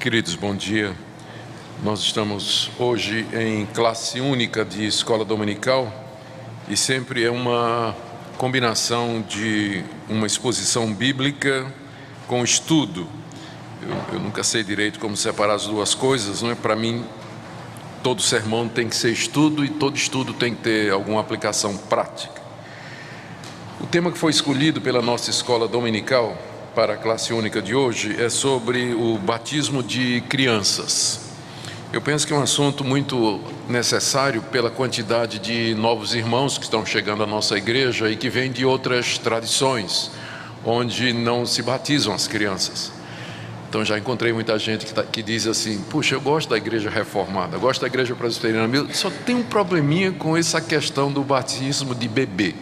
Queridos, bom dia. Nós estamos hoje em classe única de escola dominical e sempre é uma combinação de uma exposição bíblica com estudo. Eu nunca sei direito como separar as duas coisas, não é? Para mim, todo sermão tem que ser estudo e todo estudo tem que ter alguma aplicação prática. O tema que foi escolhido pela nossa escola dominical para a classe única de hoje é sobre o batismo de crianças. Eu penso que é um assunto muito necessário pela quantidade de novos irmãos que estão chegando à nossa igreja e que vêm de outras tradições, onde não se batizam as crianças. Então já encontrei muita gente que diz assim: puxa, eu gosto da igreja reformada, eu gosto da igreja presbiteriana, só tem um probleminha com essa questão do batismo de bebê,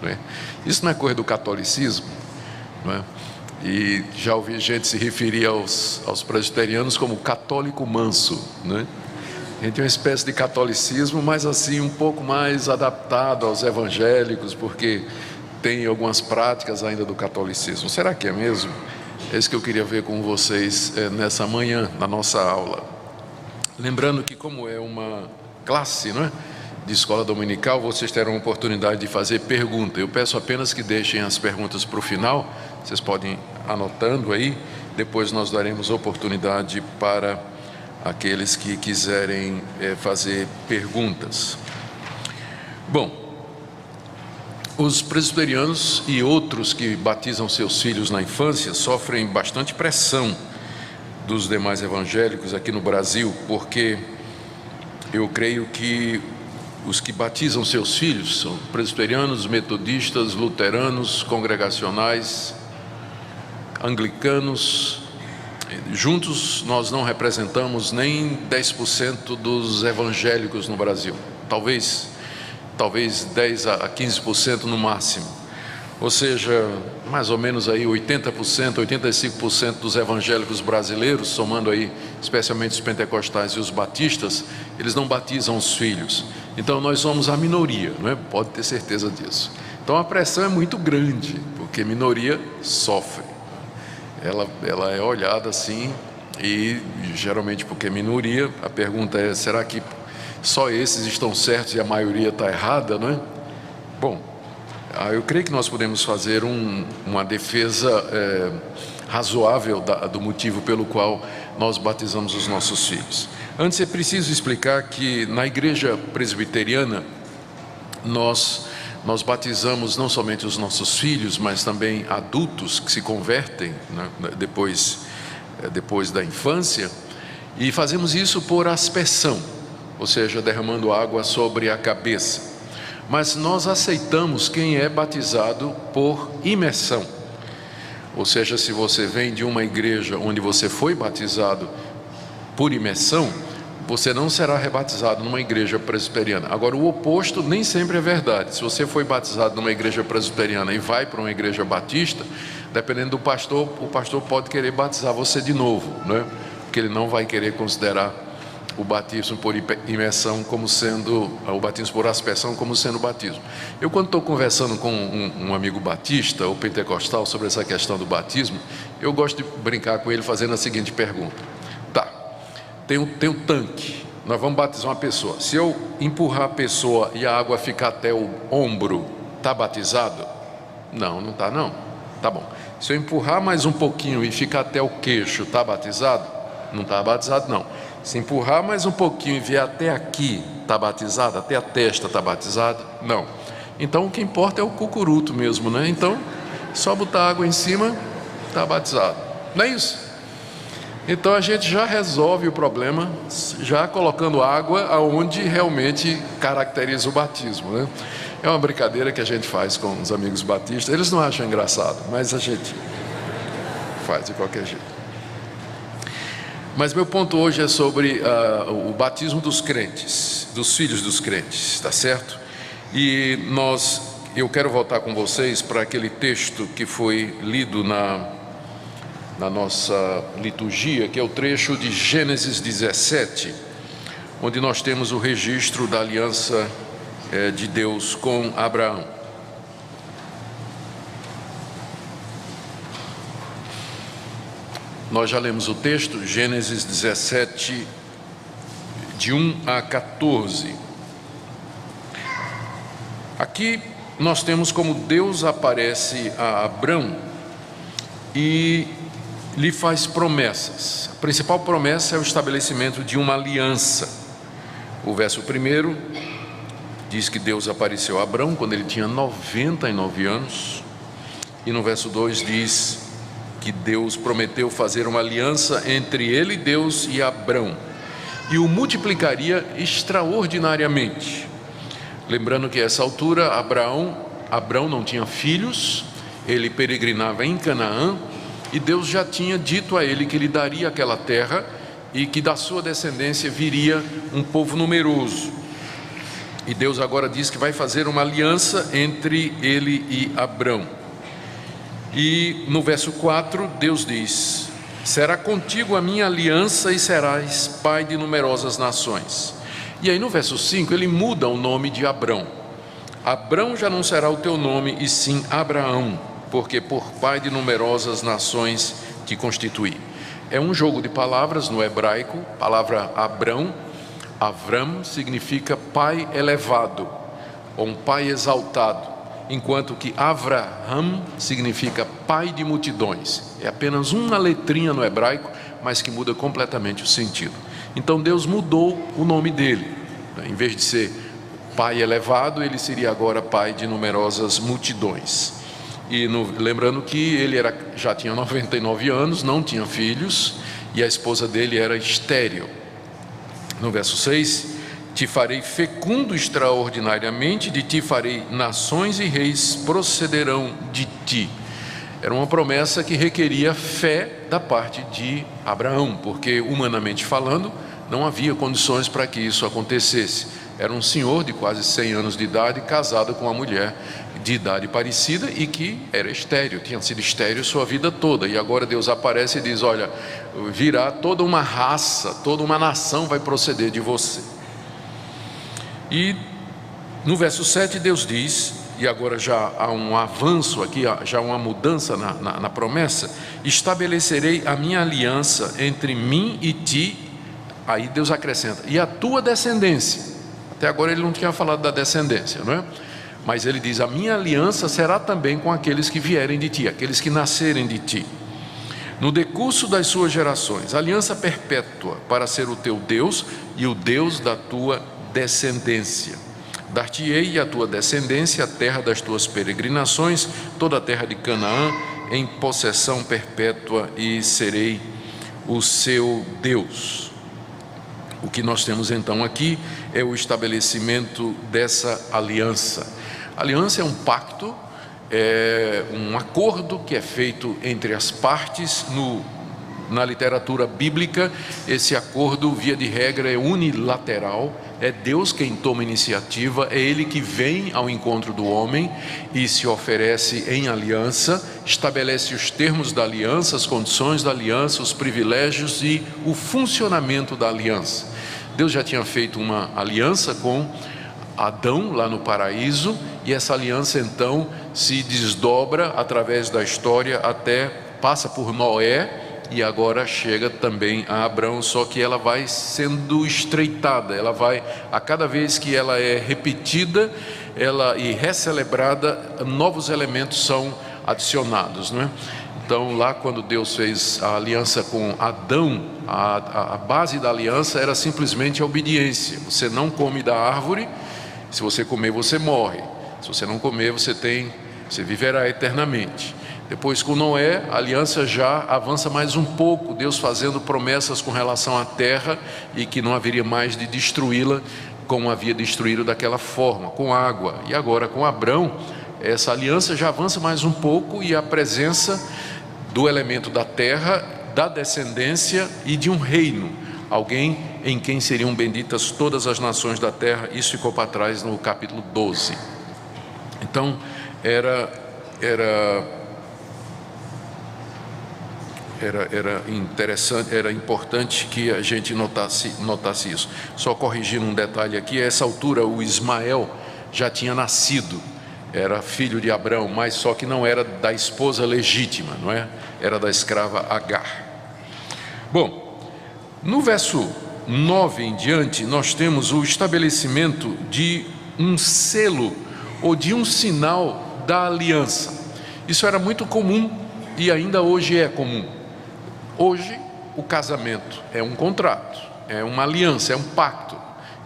não é? Isso não é coisa do catolicismo, não é? E já ouvi gente se referir aos presbiterianos como católico manso, né? A gente tem uma espécie de catolicismo, mas assim um pouco mais adaptado aos evangélicos, porque tem algumas práticas ainda do catolicismo. Será que é mesmo? É isso que eu queria ver com vocês nessa manhã, na nossa aula. Lembrando que, como é uma classe, não é, de escola dominical, vocês terão a oportunidade de fazer pergunta. Eu peço apenas que deixem as perguntas para o final. Vocês podem ir anotando aí, depois nós daremos oportunidade para aqueles que quiserem fazer perguntas. Bom, os presbiterianos e outros que batizam seus filhos na infância sofrem bastante pressão dos demais evangélicos aqui no Brasil, porque eu creio que os que batizam seus filhos são presbiterianos, metodistas, luteranos, congregacionais, anglicanos. Juntos nós não representamos nem 10% dos evangélicos no Brasil, talvez 10 a 15% no máximo, ou seja, mais ou menos aí 80%, 85% dos evangélicos brasileiros, somando aí especialmente os pentecostais e os batistas, eles não batizam os filhos. Então nós somos a minoria, não é? Pode ter certeza disso. Então a pressão é muito grande, porque minoria sofre. Ela é olhada assim, e geralmente porque é minoria, a pergunta é: será que só esses estão certos e a maioria está errada, não é? Bom, eu creio que nós podemos fazer uma defesa razoável do motivo pelo qual nós batizamos os nossos filhos. Antes é preciso explicar que na igreja presbiteriana nós batizamos não somente os nossos filhos, mas também adultos que se convertem, né, depois da infância, e fazemos isso por aspersão, ou seja, derramando água sobre a cabeça. Mas nós aceitamos quem é batizado por imersão, ou seja, se você vem de uma igreja onde você foi batizado por imersão, você não será rebatizado numa igreja presbiteriana. Agora, o oposto nem sempre é verdade. Se você foi batizado numa igreja presbiteriana e vai para uma igreja batista, dependendo do pastor, o pastor pode querer batizar você de novo, né? Porque ele não vai querer considerar o batismo por imersão como sendo, o batismo por aspersão como sendo batismo. Eu, quando estou conversando com um amigo batista ou pentecostal sobre essa questão do batismo, eu gosto de brincar com ele fazendo a seguinte pergunta: tá, tem um tanque, nós vamos batizar uma pessoa. Se eu empurrar a pessoa e a água ficar até o ombro, está batizado? Não está não. Tá bom. Se eu empurrar mais um pouquinho e ficar até o queixo, está batizado? Não está batizado não. Se empurrar mais um pouquinho e vier até aqui, está batizado? Até a testa está batizado? Não. Então o que importa é o cucuruto mesmo, né? Então, só botar água em cima, está batizado. Não é isso? Então a gente já resolve o problema, já colocando água aonde realmente caracteriza o batismo, né? É uma brincadeira que a gente faz com os amigos batistas. Eles não acham engraçado, mas a gente faz de qualquer jeito. Mas meu ponto hoje é sobre o batismo dos crentes, dos filhos dos crentes, tá certo? E eu quero voltar com vocês para aquele texto que foi lido na nossa liturgia, que é o trecho de Gênesis 17, onde nós temos o registro da aliança de Deus com Abraão. Nós já lemos o texto, Gênesis 17, de 1 a 14. Aqui nós temos como Deus aparece a Abrão e lhe faz promessas. A principal promessa é o estabelecimento de uma aliança. O verso 1 diz que Deus apareceu a Abrão quando ele tinha 99 anos. E no verso 2 diz que Deus prometeu fazer uma aliança entre ele, Deus, e Abrão, e o multiplicaria extraordinariamente. Lembrando que a essa altura Abrão não tinha filhos, ele peregrinava em Canaã, e Deus já tinha dito a ele que lhe daria aquela terra e que da sua descendência viria um povo numeroso. E Deus agora diz que vai fazer uma aliança entre ele e Abrão. E no verso 4, Deus diz: será contigo a minha aliança e serás pai de numerosas nações. E aí no verso 5 ele muda o nome de Abrão. Abrão já não será o teu nome, e sim Abraão, porque por pai de numerosas nações te constituí. É um jogo de palavras no hebraico. A palavra Abrão, Avram, significa pai elevado, ou um pai exaltado, enquanto que Avraham significa pai de multidões. É apenas uma letrinha no hebraico, mas que muda completamente o sentido. Então Deus mudou o nome dele. Em vez de ser pai elevado, ele seria agora pai de numerosas multidões. E lembrando que ele já tinha 99 anos, não tinha filhos, e a esposa dele era estéril. No verso 6, te farei fecundo extraordinariamente, de ti farei nações e reis procederão de ti. Era uma promessa que requeria fé da parte de Abraão, porque humanamente falando, não havia condições para que isso acontecesse. Era um senhor de quase 100 anos de idade, casado com uma mulher de idade parecida e que era estéril, tinha sido estéril sua vida toda. E agora Deus aparece e diz: olha, virá toda uma raça, toda uma nação vai proceder de você. E no verso 7 Deus diz, e agora já há um avanço aqui, já há uma mudança na promessa: estabelecerei a minha aliança entre mim e ti. Aí Deus acrescenta: e a tua descendência. Até agora ele não tinha falado da descendência, não é? Mas ele diz: a minha aliança será também com aqueles que vierem de ti, aqueles que nascerem de ti, no decurso das suas gerações, aliança perpétua, para ser o teu Deus e o Deus da tua descendência. Dar-te-ei a tua descendência a terra das tuas peregrinações, toda a terra de Canaã, em possessão perpétua, e serei o seu Deus. O que nós temos então aqui é o estabelecimento dessa aliança. A aliança é um pacto, é um acordo que é feito entre as partes. Na literatura bíblica, esse acordo, via de regra, é unilateral. É Deus quem toma iniciativa, é Ele que vem ao encontro do homem e se oferece em aliança, estabelece os termos da aliança, as condições da aliança, os privilégios e o funcionamento da aliança. Deus já tinha feito uma aliança com Adão lá no paraíso, e essa aliança então se desdobra através da história, até passa por Noé e agora chega também a Abrão, só que ela vai sendo estreitada, ela vai, a cada vez que ela é repetida e recelebrada, novos elementos são adicionados, não é? Então lá quando Deus fez a aliança com Adão, a base da aliança era simplesmente a obediência. Você não come da árvore, se você comer você morre, se você não comer você viverá eternamente. Depois com Noé, a aliança já avança mais um pouco, Deus fazendo promessas com relação à terra e que não haveria mais de destruí-la como havia destruído daquela forma, com água. E agora com Abrão, essa aliança já avança mais um pouco, e a presença do elemento da terra, da descendência e de um reino, alguém em quem seriam benditas todas as nações da terra. Isso ficou para trás no capítulo 12. Então era interessante, era importante que a gente notasse isso. Só corrigindo um detalhe aqui: a essa altura o Ismael já tinha nascido, era filho de Abrão, mas só que não era da esposa legítima, não é? Era da escrava Agar. Bom, no verso 9 em diante, nós temos o estabelecimento de um selo ou de um sinal da aliança. Isso era muito comum e ainda hoje é comum. Hoje, o casamento é um contrato, é uma aliança, é um pacto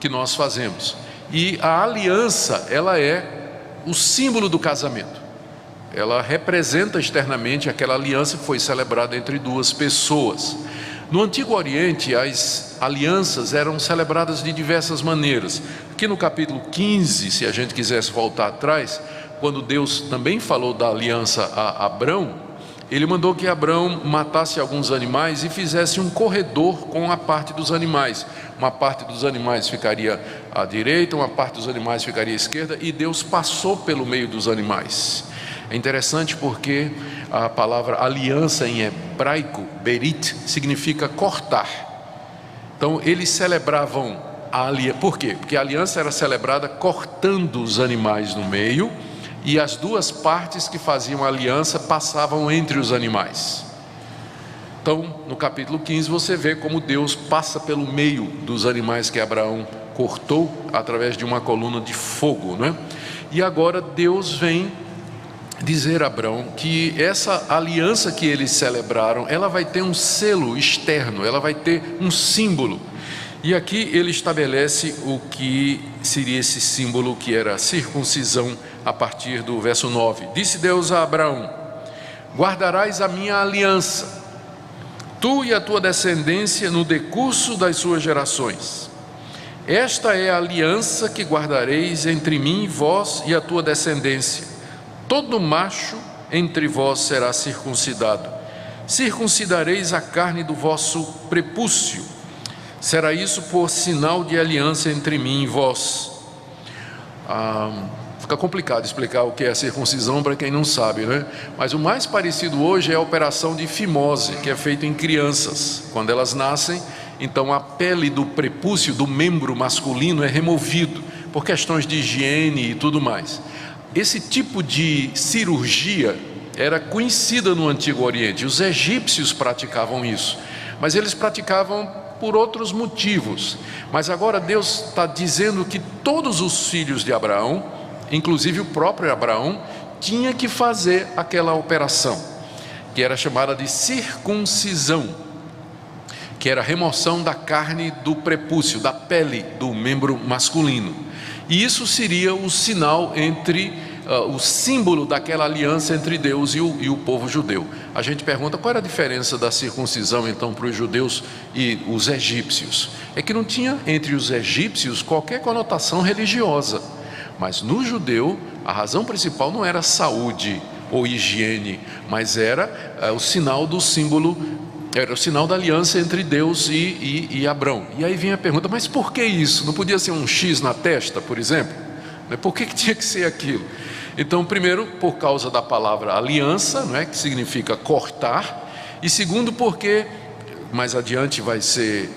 que nós fazemos. E a aliança, ela é o símbolo do casamento. Ela representa externamente aquela aliança que foi celebrada entre duas pessoas. No Antigo Oriente, as alianças eram celebradas de diversas maneiras. Aqui no capítulo 15, se a gente quisesse voltar atrás, quando Deus também falou da aliança a Abrão, Ele mandou que Abrão matasse alguns animais e fizesse um corredor com a parte dos animais. Uma parte dos animais ficaria à direita, uma parte dos animais ficaria à esquerda, e Deus passou pelo meio dos animais. É interessante porque a palavra aliança em hebraico, berit, significa cortar. Então eles celebravam a aliança. Por quê? Porque a aliança era celebrada cortando os animais no meio, e as duas partes que faziam a aliança passavam entre os animais. Então, no capítulo 15, você vê como Deus passa pelo meio dos animais que Abraão cortou através de uma coluna de fogo, né? E agora Deus vem dizer a Abraão que essa aliança que eles celebraram, ela vai ter um selo externo, ela vai ter um símbolo. E aqui ele estabelece o que seria esse símbolo, que era a circuncisão, a partir do verso 9. Disse Deus a Abraão: guardarás a minha aliança, tu e a tua descendência, no decurso das suas gerações. Esta é a aliança que guardareis entre mim, vós e a tua descendência. Todo macho entre vós será circuncidado. Circuncidareis a carne do vosso prepúcio. Será isso por sinal de aliança entre mim e vós. Fica complicado explicar o que é a circuncisão para quem não sabe, né? Mas o mais parecido hoje é a operação de fimose, que é feita em crianças. Quando elas nascem, então a pele do prepúcio, do membro masculino, é removido por questões de higiene e tudo mais. Esse tipo de cirurgia era conhecida no Antigo Oriente. Os egípcios praticavam isso, mas eles praticavam por outros motivos. Mas agora Deus está dizendo que todos os filhos de Abraão, inclusive o próprio Abraão, tinha que fazer aquela operação, que era chamada de circuncisão, que era a remoção da carne do prepúcio, da pele do membro masculino. E isso seria o sinal o símbolo daquela aliança entre Deus e o povo judeu. A gente pergunta qual era a diferença da circuncisão então para os judeus e os egípcios. É que não tinha entre os egípcios qualquer conotação religiosa, mas no judeu a razão principal não era saúde ou higiene, mas era o sinal do símbolo, era o sinal da aliança entre Deus e Abrão. E aí vem a pergunta: mas por que isso? Não podia ser um X na testa, por exemplo? Por que tinha que ser aquilo? Então, primeiro, por causa da palavra aliança, não é? Que significa cortar. E segundo, porque mais adiante vai ser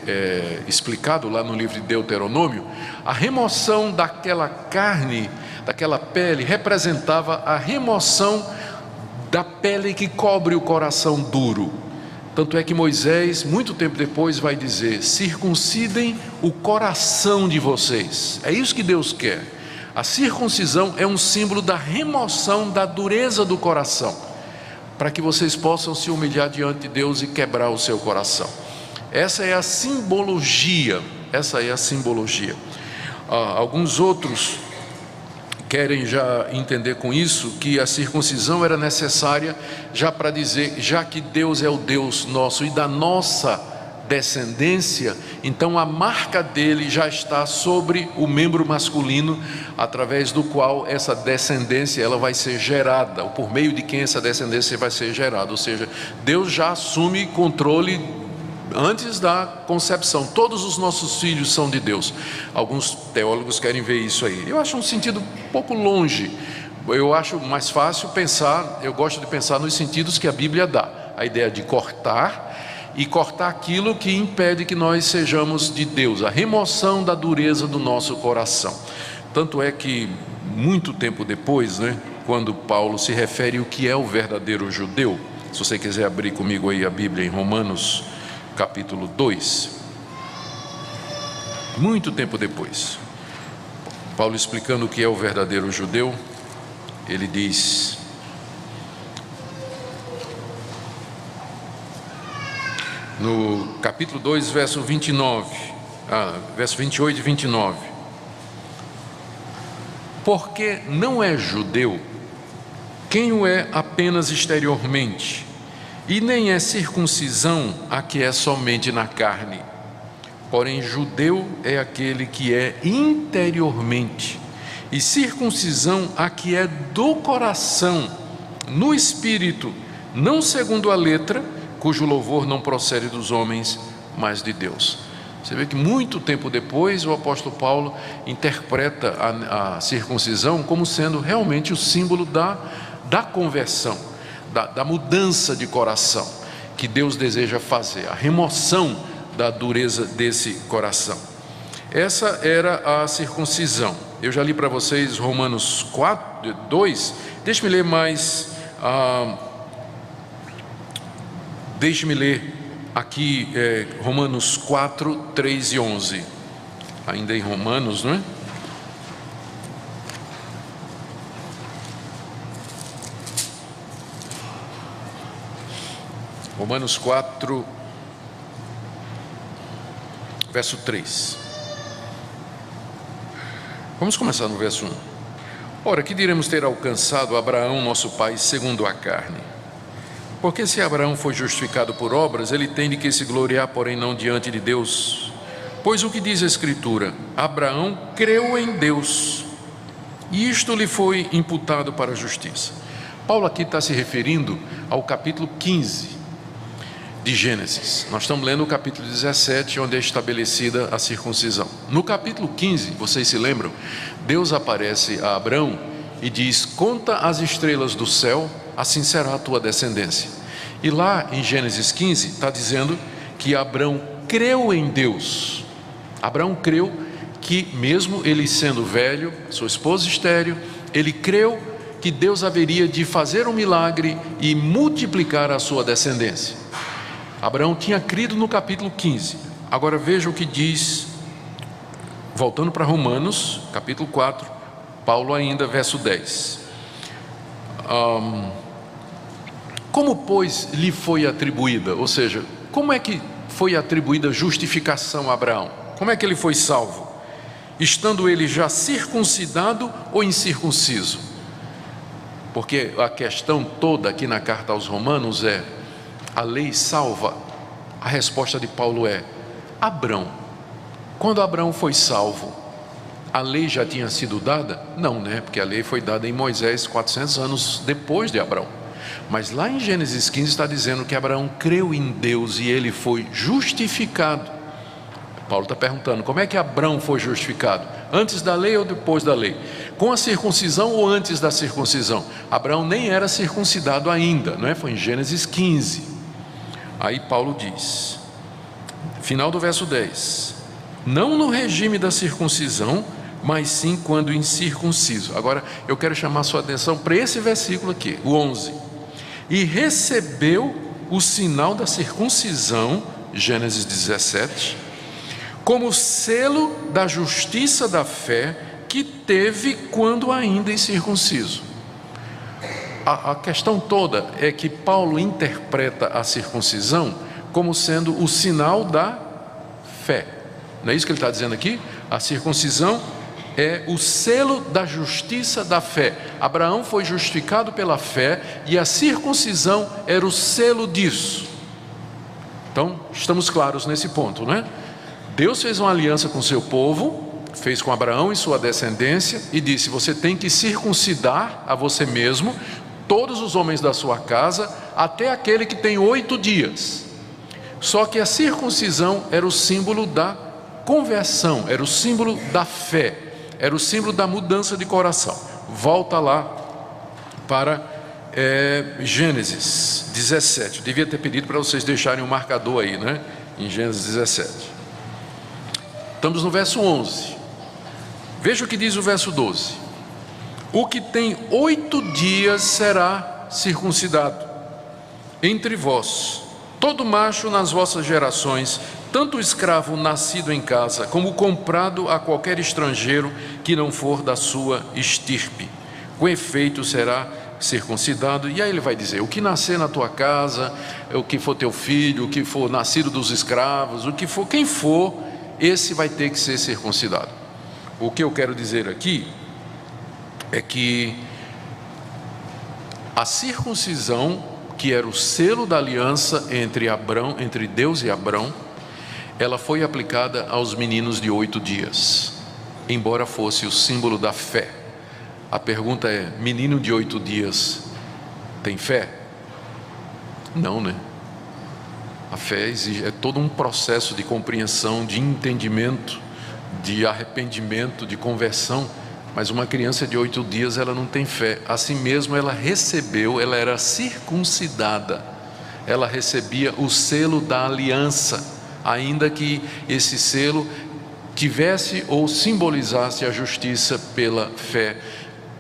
explicado lá no livro de Deuteronômio, a remoção daquela carne, daquela pele, representava a remoção da pele que cobre o coração duro. Tanto é que Moisés, muito tempo depois, vai dizer: circuncidem o coração de vocês. É isso que Deus quer. A circuncisão é um símbolo da remoção da dureza do coração, para que vocês possam se humilhar diante de Deus e quebrar o seu coração. Essa é a simbologia, alguns outros querem já entender com isso que a circuncisão era necessária já para dizer, já que Deus é o Deus nosso e da nossa descendência, então a marca dele já está sobre o membro masculino, através do qual essa descendência ela vai ser gerada, ou por meio de quem essa descendência vai ser gerada. Ou seja, Deus já assume controle antes da concepção. Todos os nossos filhos são de Deus. Alguns teólogos querem ver isso aí. Eu acho um sentido um pouco longe. Eu acho mais fácil pensar, eu gosto de pensar nos sentidos que a Bíblia dá. A ideia de cortar, e cortar aquilo que impede que nós sejamos de Deus, a remoção da dureza do nosso coração. Tanto é que muito tempo depois, quando Paulo se refere ao que é o verdadeiro judeu, se você quiser abrir comigo aí a Bíblia em Romanos capítulo 2. Muito tempo depois, Paulo explicando o que é o verdadeiro judeu, ele diz: no capítulo 2, verso 28 e 29, porque não é judeu quem o é apenas exteriormente, e nem é circuncisão a que é somente na carne. Porém, judeu é aquele que é interiormente, e circuncisão a que é do coração, no espírito, não segundo a letra, cujo louvor não procede dos homens, mas de Deus. Você vê que muito tempo depois o apóstolo Paulo interpreta a circuncisão como sendo realmente o símbolo da conversão, da mudança de coração que Deus deseja fazer, a remoção da dureza desse coração. Essa era a circuncisão. Eu já li para vocês Romanos 2. Deixe-me ler mais. Deixe-me ler aqui Romanos 4, 3 e 11. Ainda em Romanos, não é? Romanos 4, verso 3. Vamos começar no verso 1. Ora, que diremos ter alcançado Abraão, nosso pai, segundo a carne? Porque se Abraão foi justificado por obras, ele tem de que se gloriar, porém não diante de Deus. Pois o que diz a Escritura? Abraão creu em Deus, e isto lhe foi imputado para a justiça. Paulo aqui está se referindo ao capítulo 15 de Gênesis. Nós estamos lendo o capítulo 17, onde é estabelecida a circuncisão. No capítulo 15, vocês se lembram? Deus aparece a Abraão e diz: conta as estrelas do céu, assim será a tua descendência. E lá em Gênesis 15 está dizendo que Abraão creu em Deus. Abraão creu que, mesmo ele sendo velho, sua esposa estéril, ele creu que Deus haveria de fazer um milagre e multiplicar a sua descendência. Abraão tinha crido no capítulo 15. Agora veja o que diz, voltando para Romanos, capítulo 4, Paulo ainda, verso 10. Como, pois, lhe foi atribuída? Ou seja, como é que foi atribuída justificação a Abraão? Como é que ele foi salvo? Estando ele já circuncidado ou incircunciso? Porque a questão toda aqui na carta aos Romanos é: a lei salva? A resposta de Paulo é: Abraão. Quando Abraão foi salvo, a lei já tinha sido dada? Não, né? Porque a lei foi dada em Moisés 400 anos depois de Abraão. Mas lá em Gênesis 15 está dizendo que Abraão creu em Deus e ele foi justificado. Paulo está perguntando: como é que Abraão foi justificado? Antes da lei ou depois da lei? Com a circuncisão ou antes da circuncisão? Abraão nem era circuncidado ainda, não é? Foi em Gênesis 15. Aí Paulo diz, final do verso 10: não no regime da circuncisão, mas sim quando incircunciso. Agora eu quero chamar sua atenção para esse versículo aqui, o 11. E recebeu o sinal da circuncisão, Gênesis 17, como selo da justiça da fé que teve quando ainda incircunciso. A questão toda é que Paulo interpreta a circuncisão como sendo o sinal da fé. Não é isso que ele está dizendo aqui? A circuncisão é o selo da justiça da fé. Abraão foi justificado pela fé e a circuncisão era o selo disso. Então, estamos claros nesse ponto, não é? Deus fez uma aliança com seu povo, fez com Abraão e sua descendência e disse: você tem que circuncidar a você mesmo todos os homens da sua casa, até aquele que tem 8 dias. Só que a circuncisão era o símbolo da conversão, era o símbolo da fé, era o símbolo da mudança de coração. Volta lá para Gênesis 17. Eu devia ter pedido para vocês deixarem um marcador aí, né? Em Gênesis 17. Estamos no verso 11. Veja o que diz o verso 12. O que tem 8 dias será circuncidado entre vós, todo macho nas vossas gerações, tanto o escravo nascido em casa, como o comprado a qualquer estrangeiro que não for da sua estirpe, com efeito será circuncidado. E aí ele vai dizer: o que nascer na tua casa, o que for teu filho, o que for nascido dos escravos, o que for, quem for, esse vai ter que ser circuncidado. O que eu quero dizer aqui é que a circuncisão, que era o selo da aliança entre Deus e Abrão, ela foi aplicada aos meninos de 8 dias, embora fosse o símbolo da fé. A pergunta é: menino de 8 dias tem fé? Não, né? A fé é todo um processo de compreensão, de entendimento, de arrependimento, de conversão. Mas uma criança de 8 dias, ela não tem fé. Assim mesmo, ela era circuncidada, ela recebia o selo da aliança, ainda que esse selo tivesse ou simbolizasse a justiça pela fé,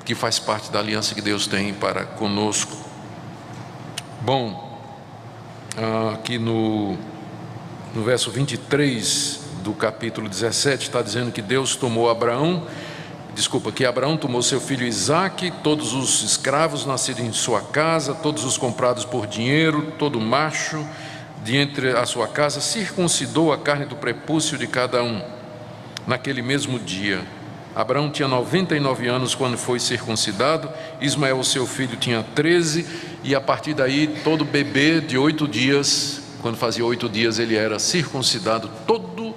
que faz parte da aliança que Deus tem para conosco. Bom, aqui no verso 23 do capítulo 17, está dizendo que Deus tomou que Abraão tomou seu filho Isaque, todos os escravos nascidos em sua casa, todos os comprados por dinheiro, todo macho de entre a sua casa, circuncidou a carne do prepúcio de cada um. Naquele mesmo dia, Abraão tinha 99 anos quando foi circuncidado, Ismael, seu filho, tinha 13, e a partir daí, todo bebê de 8 dias, quando fazia 8 dias, ele era circuncidado. Todo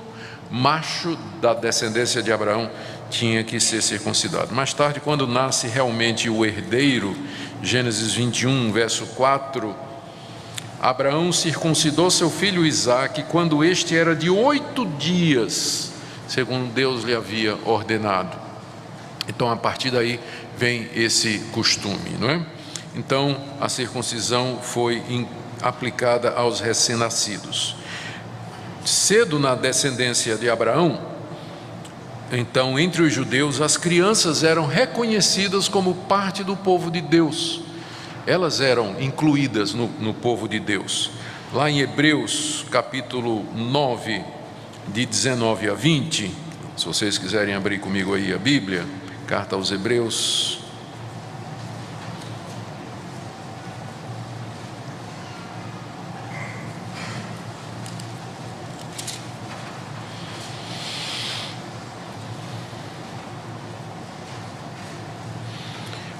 macho da descendência de Abraão tinha que ser circuncidado. Mais tarde, quando nasce realmente o herdeiro, Gênesis 21, verso 4, Abraão circuncidou seu filho Isaque quando este era de 8 dias, segundo Deus lhe havia ordenado. Então, a partir daí vem esse costume, não é? Então, a circuncisão foi aplicada aos recém-nascidos. Cedo na descendência de Abraão, então, entre os judeus, as crianças eram reconhecidas como parte do povo de Deus. Elas eram incluídas no povo de Deus. Lá em Hebreus, capítulo 9, de 19 a 20, se vocês quiserem abrir comigo aí a Bíblia, carta aos Hebreus.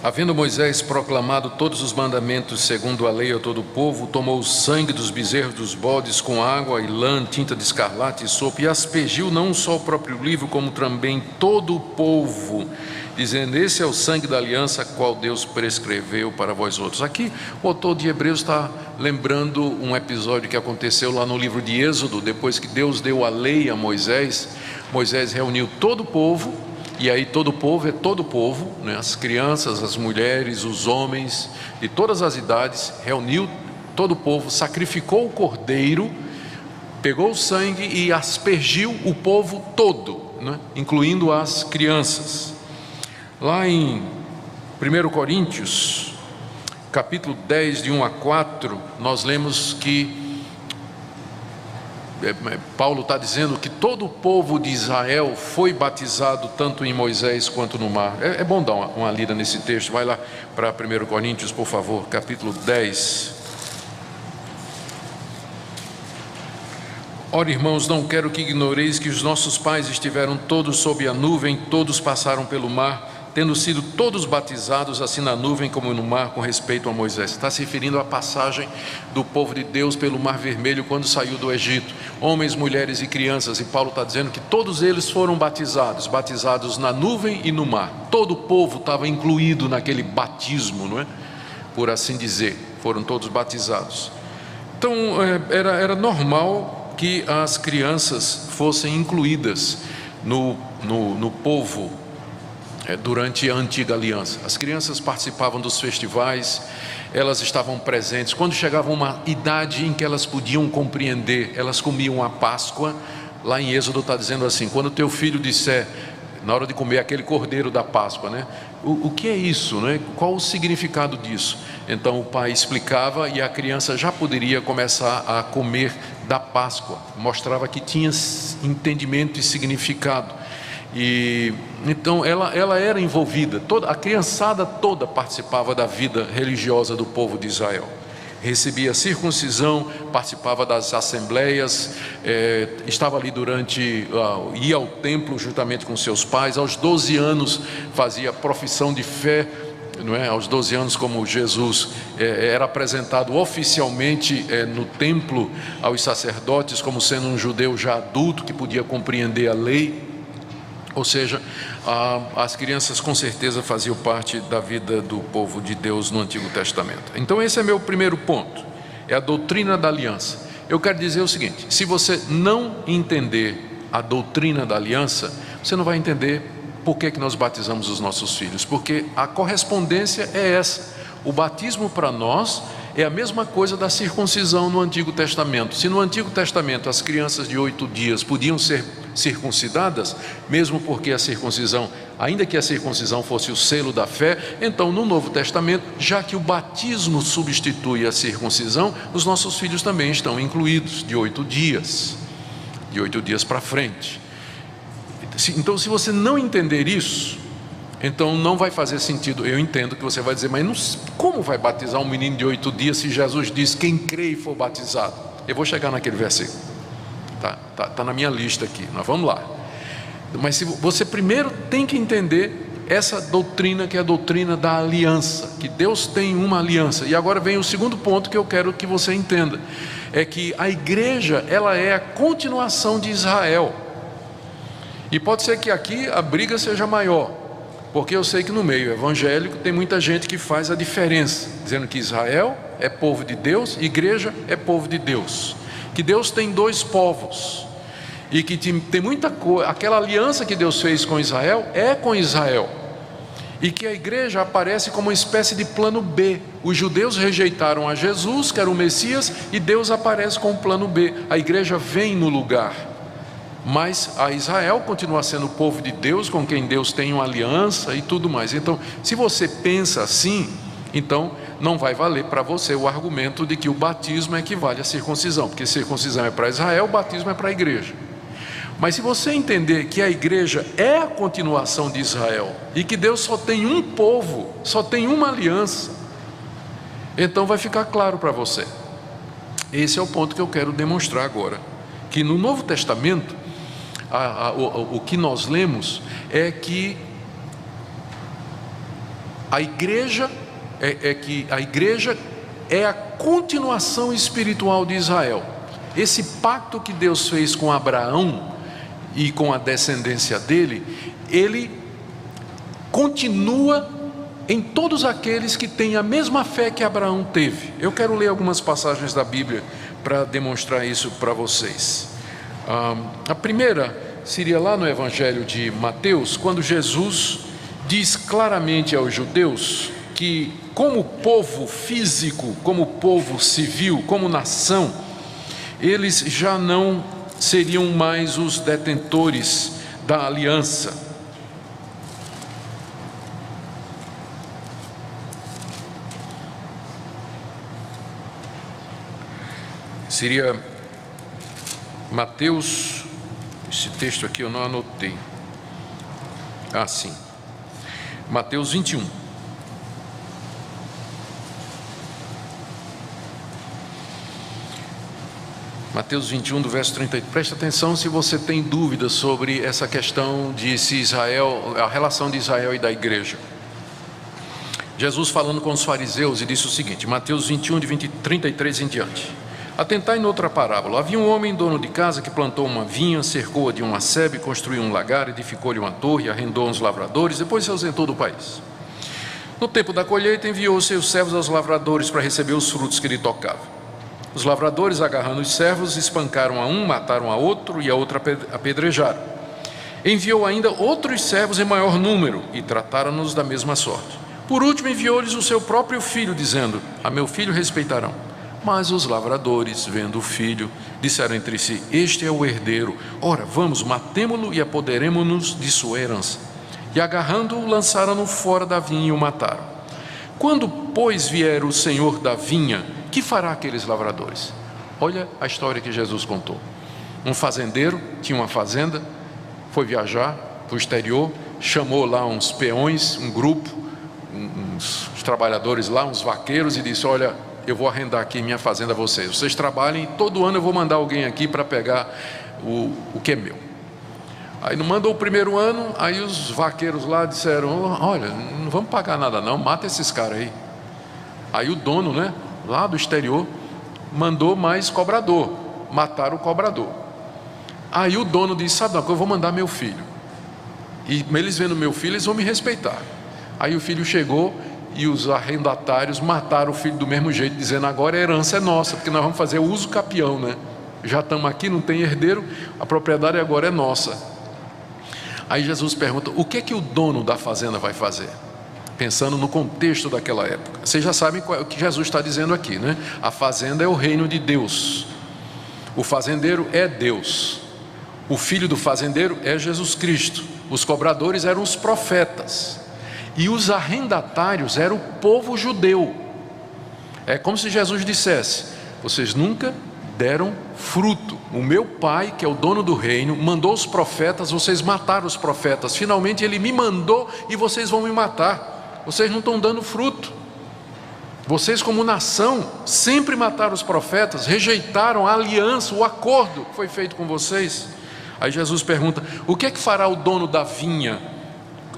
Havendo Moisés proclamado todos os mandamentos segundo a lei a todo o povo, tomou o sangue dos bezerros dos bodes com água e lã, tinta de escarlate e sopo, e aspergiu não só o próprio livro, como também todo o povo, dizendo: esse é o sangue da aliança, qual Deus prescreveu para vós outros. Aqui o autor de Hebreus está lembrando um episódio que aconteceu lá no livro de Êxodo. Depois que Deus deu a lei a Moisés, Moisés reuniu todo o povo. E aí todo o povo é todo o povo, né? As crianças, as mulheres, os homens de todas as idades, reuniu todo o povo, sacrificou o cordeiro, pegou o sangue e aspergiu o povo todo, né? Incluindo as crianças. Lá em 1 Coríntios, capítulo 10, de 1 a 4, nós lemos que Paulo está dizendo que todo o povo de Israel foi batizado tanto em Moisés quanto no mar. É bom dar uma lida nesse texto. Vai lá para 1 Coríntios, por favor, capítulo 10. Ora, irmãos, não quero que ignoreis que os nossos pais estiveram todos sob a nuvem, todos passaram pelo mar, tendo sido todos batizados, assim na nuvem como no mar, com respeito a Moisés. Está se referindo à passagem do povo de Deus pelo Mar Vermelho quando saiu do Egito, homens, mulheres e crianças. E Paulo está dizendo que todos eles foram batizados na nuvem e no mar. Todo o povo estava incluído naquele batismo, não é? Por assim dizer, foram todos batizados. Então era normal que as crianças fossem incluídas no povo durante a antiga aliança. As crianças participavam dos festivais, elas estavam presentes. Quando chegava uma idade em que elas podiam compreender, elas comiam a Páscoa. Lá em Êxodo está dizendo assim: quando teu filho disser, na hora de comer aquele cordeiro da Páscoa, né? O que é isso, né? Qual o significado disso? Então o pai explicava e a criança já poderia começar a comer da Páscoa, mostrava que tinha entendimento e significado. E então ela era envolvida, a criançada toda participava da vida religiosa do povo de Israel. Recebia circuncisão, participava das assembleias, estava ali ia ao templo juntamente com seus pais. Aos 12 anos fazia profissão de fé, não é? Aos 12 anos, como Jesus era apresentado oficialmente no templo aos sacerdotes, como sendo um judeu já adulto que podia compreender a lei. Ou seja, as crianças com certeza faziam parte da vida do povo de Deus no Antigo Testamento. Então esse é meu primeiro ponto, é a doutrina da aliança. Eu quero dizer o seguinte: se você não entender a doutrina da aliança, você não vai entender por que nós batizamos os nossos filhos, porque a correspondência é essa. O batismo para nós é a mesma coisa da circuncisão no Antigo Testamento. Se no Antigo Testamento as crianças de 8 dias podiam ser circuncidadas, mesmo porque a circuncisão, ainda que a circuncisão fosse o selo da fé, então no Novo Testamento, já que o batismo substitui a circuncisão, os nossos filhos também estão incluídos de 8 dias para frente. Então, se você não entender isso, então não vai fazer sentido. Eu entendo que você vai dizer, mas como vai batizar um menino de 8 dias se Jesus diz: quem crê e for batizado? Eu vou chegar naquele versículo, tá na minha lista aqui, nós vamos lá. Mas você primeiro tem que entender essa doutrina, que é a doutrina da aliança, que Deus tem uma aliança. E agora vem o segundo ponto que eu quero que você entenda, é que a igreja, ela é a continuação de Israel. E pode ser que aqui a briga seja maior, porque eu sei que no meio evangélico tem muita gente que faz a diferença, dizendo que Israel é povo de Deus, igreja é povo de Deus, que Deus tem 2 povos, e que tem muita coisa, aquela aliança que Deus fez com Israel é com Israel, e que a igreja aparece como uma espécie de plano B. Os judeus rejeitaram a Jesus, que era o Messias, e Deus aparece com o plano B, a igreja vem no lugar. Mas a Israel continua sendo o povo de Deus, com quem Deus tem uma aliança e tudo mais. Então, se você pensa assim, então não vai valer para você o argumento de que o batismo equivale à circuncisão, porque circuncisão é para Israel, o batismo é para a igreja. Mas se você entender que a igreja é a continuação de Israel, e que Deus só tem um povo, só tem uma aliança, então vai ficar claro para você. Esse é o ponto que eu quero demonstrar agora, que no Novo Testamento, o que nós lemos é que a igreja é a continuação espiritual de Israel. Esse pacto que Deus fez com Abraão e com a descendência dele, ele continua em todos aqueles que têm a mesma fé que Abraão teve. Eu quero ler algumas passagens da Bíblia para demonstrar isso para vocês. A primeira seria lá no Evangelho de Mateus, quando Jesus diz claramente aos judeus que, como povo físico, como povo civil, como nação, eles já não seriam mais os detentores da aliança. Seria Mateus, esse texto aqui eu não anotei. Sim. Mateus 21. Mateus 21, do verso 38. Presta atenção se você tem dúvidas sobre essa questão de se Israel, a relação de Israel e da igreja. Jesus falando com os fariseus e disse o seguinte, Mateus 21, de 33 em diante. Atentai noutra parábola. Havia um homem dono de casa que plantou uma vinha, cercou-a de uma sebe, construiu um lagar, edificou-lhe uma torre, arrendou uns lavradores, depois se ausentou do país. No tempo da colheita enviou seus servos aos lavradores para receber os frutos que lhe tocavam. Os lavradores, agarrando os servos, espancaram a um, mataram a outro e a outro apedrejaram. Enviou ainda outros servos em maior número e trataram-nos da mesma sorte. Por último enviou-lhes o seu próprio filho, dizendo, a meu filho respeitarão. Mas os lavradores, vendo o filho, disseram entre si, este é o herdeiro, ora, vamos, matemo-lo e apoderemo-nos de sua herança. E agarrando-o, lançaram-no fora da vinha e o mataram. Quando, pois, vier o senhor da vinha, que fará aqueles lavradores? Olha a história que Jesus contou. Um fazendeiro tinha uma fazenda, foi viajar para o exterior, chamou lá uns peões, um grupo, uns trabalhadores lá, uns vaqueiros, e disse: olha, eu vou arrendar aqui minha fazenda a vocês trabalhem, e todo ano eu vou mandar alguém aqui para pegar o que é meu. Aí não mandou o primeiro ano, aí os vaqueiros lá disseram: olha, não vamos pagar nada não, mata esses caras aí. Aí o dono, né, lá do exterior, mandou mais cobrador, mataram o cobrador. Aí o dono disse: sabe não, eu vou mandar meu filho, e eles vendo meu filho, eles vão me respeitar. Aí o filho chegou e os arrendatários mataram o filho do mesmo jeito, dizendo: agora a herança é nossa, porque nós vamos fazer o uso capião, né? Já estamos aqui, não tem herdeiro, a propriedade agora é nossa. Aí Jesus pergunta: o que é que o dono da fazenda vai fazer? Pensando no contexto daquela época. Vocês já sabem o que Jesus está dizendo aqui, né? A fazenda é o reino de Deus, o fazendeiro é Deus, o filho do fazendeiro é Jesus Cristo, os cobradores eram os profetas, e os arrendatários eram o povo judeu. É como se Jesus dissesse: vocês nunca deram fruto, o meu pai, que é o dono do reino, mandou os profetas, vocês mataram os profetas, finalmente ele me mandou e vocês vão me matar, vocês não estão dando fruto. Vocês, como nação, sempre mataram os profetas, rejeitaram a aliança, o acordo que foi feito com vocês. Aí Jesus pergunta: o que é que fará o dono da vinha,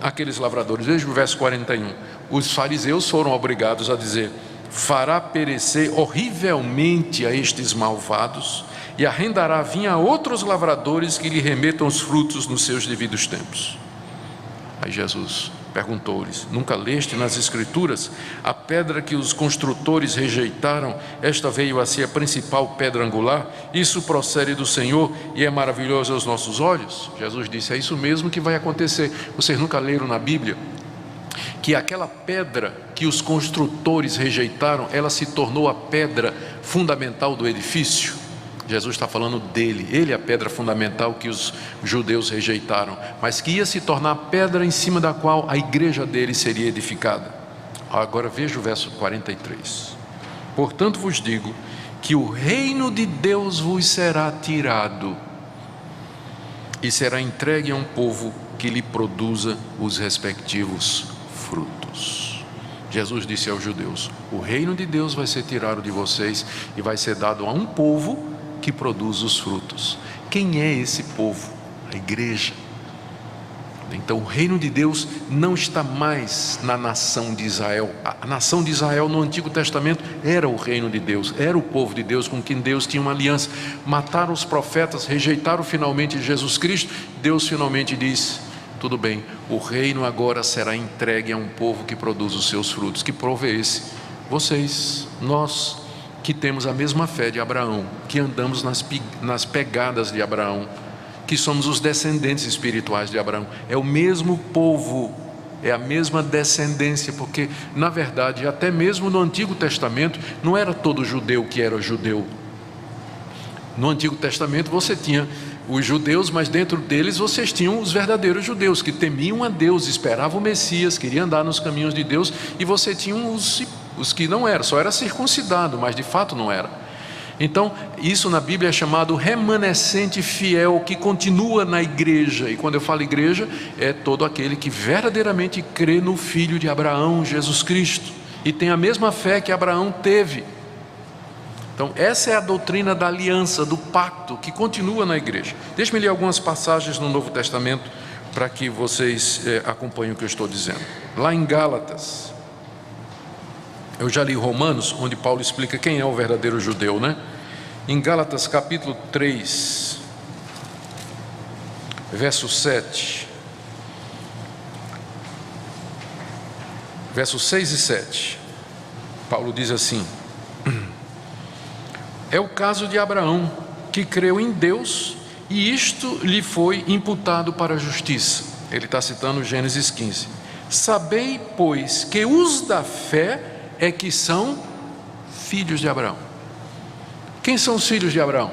aqueles lavradores? Veja o verso 41. Os fariseus foram obrigados a dizer: fará perecer horrivelmente a estes malvados e arrendará a vinha a outros lavradores que lhe remetam os frutos nos seus devidos tempos. Aí Jesus perguntou-lhes: nunca leste nas Escrituras, a pedra que os construtores rejeitaram, esta veio a ser a principal pedra angular? Isso procede do Senhor e é maravilhoso aos nossos olhos? Jesus disse: é isso mesmo que vai acontecer. Vocês nunca leram na Bíblia que aquela pedra que os construtores rejeitaram, ela se tornou a pedra fundamental do edifício? Jesus está falando dele, ele é a pedra fundamental que os judeus rejeitaram, mas que ia se tornar a pedra em cima da qual a igreja dele seria edificada. Agora veja o verso 43. Portanto vos digo que o reino de Deus vos será tirado e será entregue a um povo que lhe produza os respectivos frutos. Jesus disse aos judeus: o reino de Deus vai ser tirado de vocês e vai ser dado a um povo que produz os frutos. Quem é esse povo? A igreja. Então o reino de Deus não está mais na nação de Israel. A nação de Israel no Antigo Testamento era o reino de Deus, era o povo de Deus com quem Deus tinha uma aliança. Mataram os profetas, rejeitaram finalmente Jesus Cristo. Deus finalmente disse: tudo bem, o reino agora será entregue a um povo que produz os seus frutos. Que povo é esse? Vocês, nós, que temos a mesma fé de Abraão, que andamos nas pegadas de Abraão, que somos os descendentes espirituais de Abraão. É o mesmo povo, é a mesma descendência, porque na verdade até mesmo no Antigo Testamento não era todo judeu que era judeu. No Antigo Testamento você tinha os judeus, mas dentro deles vocês tinham os verdadeiros judeus, que temiam a Deus, esperavam o Messias, queriam andar nos caminhos de Deus, e você tinha os que não eram, só era circuncidado, mas de fato não era. Então isso na Bíblia é chamado remanescente fiel, que continua na igreja. E quando eu falo igreja, é todo aquele que verdadeiramente crê no Filho de Abraão, Jesus Cristo, e tem a mesma fé que Abraão teve. Então essa é a doutrina da aliança, do pacto, que continua na igreja. Deixe-me ler algumas passagens no Novo Testamento para que vocês acompanhem o que eu estou dizendo. Lá em Gálatas, eu já li Romanos, onde Paulo explica quem é o verdadeiro judeu, né? Em Gálatas capítulo 3, verso 7, versos 6 e 7, Paulo diz assim: é o caso de Abraão, que creu em Deus e isto lhe foi imputado para a justiça. Ele está citando Gênesis 15. Sabei, pois, que os da fé é que são filhos de Abraão. Quem são os filhos de Abraão?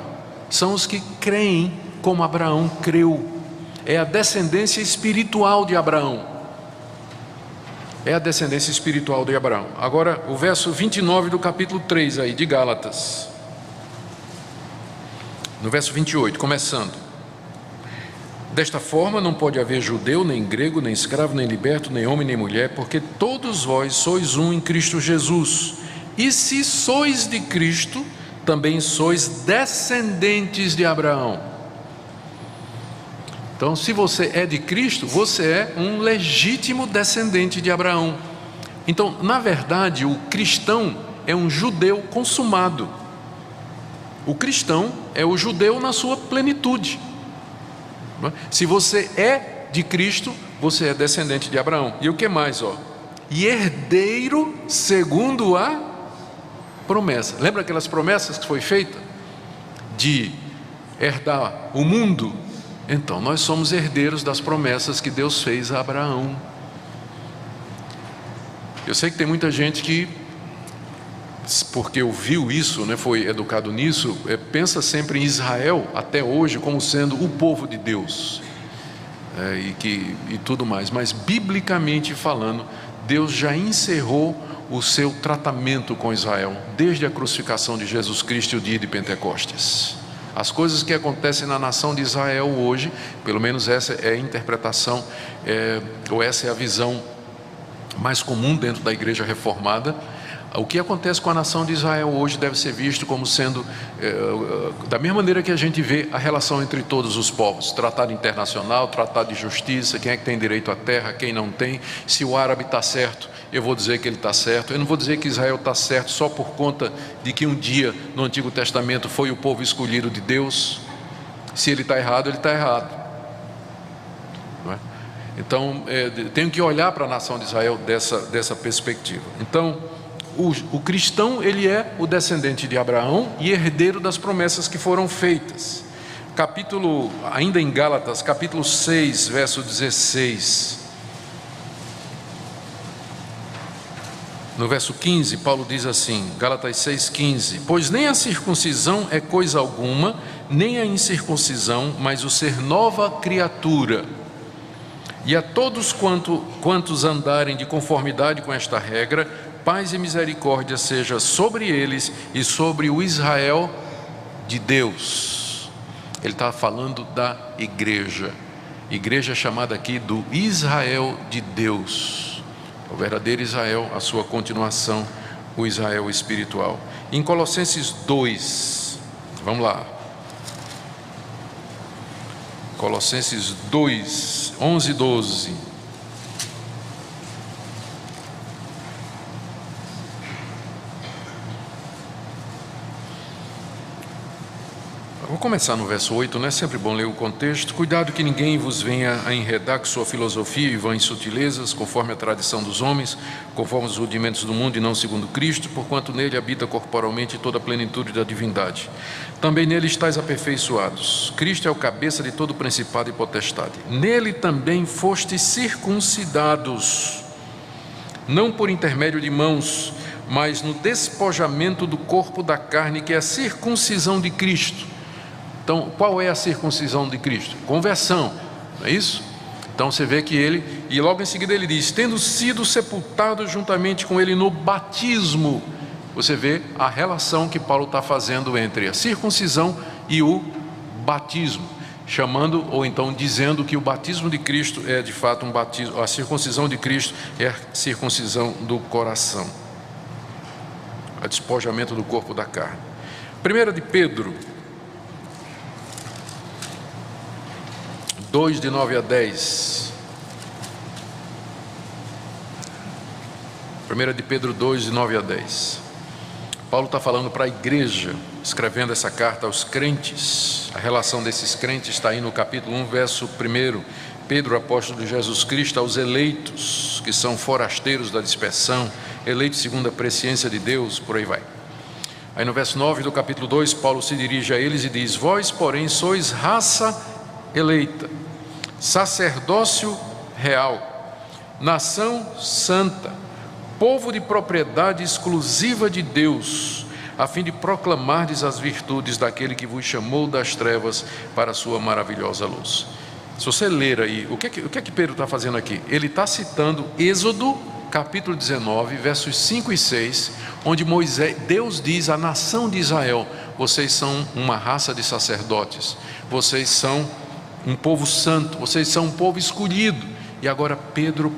São os que creem como Abraão creu. É a descendência espiritual de Abraão. É a descendência espiritual de Abraão. Agora, o verso 29 do capítulo 3 aí, de Gálatas. No verso 28, começando. Desta forma não pode haver judeu, nem grego, nem escravo, nem liberto, nem homem, nem mulher, porque todos vós sois um em Cristo Jesus. E se sois de Cristo, também sois descendentes de Abraão. Então, se você é de Cristo, você é um legítimo descendente de Abraão. Então, na verdade, o cristão é um judeu consumado. O cristão é o judeu na sua plenitude. Se você é de Cristo, você é descendente de Abraão. E o que mais? E herdeiro segundo a promessa. Lembra aquelas promessas que foi feita? De herdar o mundo? Então, nós somos herdeiros das promessas que Deus fez a Abraão. Eu sei que tem muita gente que, porque ouviu isso, foi educado nisso, pensa sempre em Israel, até hoje, como sendo o povo de Deus, e tudo mais. Mas, biblicamente falando, Deus já encerrou o seu tratamento com Israel, desde a crucificação de Jesus Cristo e o dia de Pentecostes. As coisas que acontecem na nação de Israel hoje, pelo menos essa é a interpretação, ou essa é a visão mais comum dentro da igreja reformada. O que acontece com a nação de Israel hoje deve ser visto como sendo, da mesma maneira que a gente vê a relação entre todos os povos, tratado internacional, tratado de justiça, quem é que tem direito à terra, quem não tem. Se o árabe está certo, eu vou dizer que ele está certo. Eu não vou dizer que Israel está certo só por conta de que um dia no Antigo Testamento foi o povo escolhido de Deus. Se ele está errado, ele está errado, não é? Então, tenho que olhar para a nação de Israel dessa perspectiva. Então, o cristão, ele é o descendente de Abraão e herdeiro das promessas que foram feitas. Ainda em Gálatas, capítulo 6, verso 16. No verso 15, Paulo diz assim, Gálatas 6,15: Pois nem a circuncisão é coisa alguma, nem a incircuncisão, mas o ser nova criatura. E a todos quantos andarem de conformidade com esta regra, paz e misericórdia seja sobre eles e sobre o Israel de Deus. Ele está falando da igreja chamada aqui do Israel de Deus, o verdadeiro Israel, a sua continuação, o Israel espiritual. Em Colossenses 2, vamos lá, Colossenses 2, 11 e 12. Vou começar no verso 8, é sempre bom ler o contexto. Cuidado que ninguém vos venha a enredar com sua filosofia e vãs sutilezas, conforme a tradição dos homens, conforme os rudimentos do mundo e não segundo Cristo, porquanto nele habita corporalmente toda a plenitude da divindade. Também nele estáis aperfeiçoados. Cristo é o cabeça de todo principado e potestade. Nele também fostes circuncidados, não por intermédio de mãos, mas no despojamento do corpo da carne, que é a circuncisão de Cristo. Então, qual é a circuncisão de Cristo? Conversão, não é isso? Então você vê que ele, e logo em seguida ele diz, tendo sido sepultado juntamente com ele no batismo. Você vê a relação que Paulo está fazendo entre a circuncisão e o batismo, chamando, ou então dizendo que o batismo de Cristo é de fato um batismo, a circuncisão de Cristo é a circuncisão do coração, a despojamento do corpo da carne. 1 de Pedro 2, de 9 a 10. 1 de Pedro 2, de 9 a 10. Paulo está falando para a igreja, escrevendo essa carta aos crentes. A relação desses crentes está aí no capítulo 1, verso 1. Pedro, apóstolo de Jesus Cristo, aos eleitos, que são forasteiros da dispersão, eleitos segundo a presciência de Deus, por aí vai. Aí no verso 9 do capítulo 2, Paulo se dirige a eles e diz, vós, porém, sois raça eleita, sacerdócio real, nação santa, povo de propriedade exclusiva de Deus, a fim de proclamardes as virtudes daquele que vos chamou das trevas para a sua maravilhosa luz. Se você ler aí, o que é que Pedro está fazendo aqui? Ele está citando Êxodo capítulo 19, versos 5 e 6, onde Deus diz à nação de Israel: vocês são uma raça de sacerdotes, vocês são um povo santo, vocês são um povo escolhido. E agora Pedro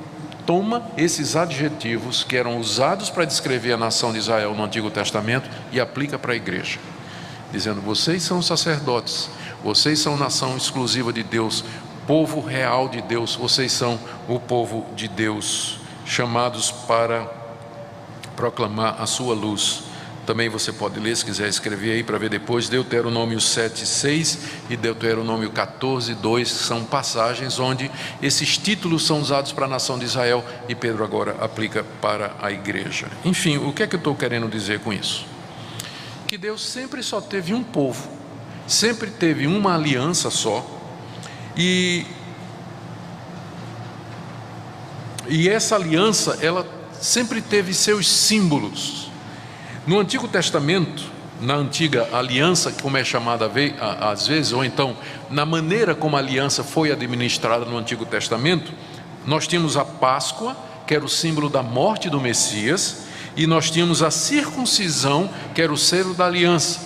toma esses adjetivos que eram usados para descrever a nação de Israel no Antigo Testamento e aplica para a igreja, dizendo: vocês são sacerdotes, vocês são nação exclusiva de Deus, povo real de Deus, vocês são o povo de Deus, chamados para proclamar a sua luz. Também você pode ler, se quiser escrever aí para ver depois, Deuteronômio 7:6 e Deuteronômio 14:2, são passagens onde esses títulos são usados para a nação de Israel e Pedro agora aplica para a igreja. Enfim, o que é que eu estou querendo dizer com isso? Que Deus sempre só teve um povo, sempre teve uma aliança só, e essa aliança, ela sempre teve seus símbolos. No Antigo Testamento, na antiga aliança, como é chamada às vezes, ou então na maneira como a aliança foi administrada no Antigo Testamento, nós tínhamos a Páscoa, que era o símbolo da morte do Messias, e nós tínhamos a circuncisão, que era o selo da aliança.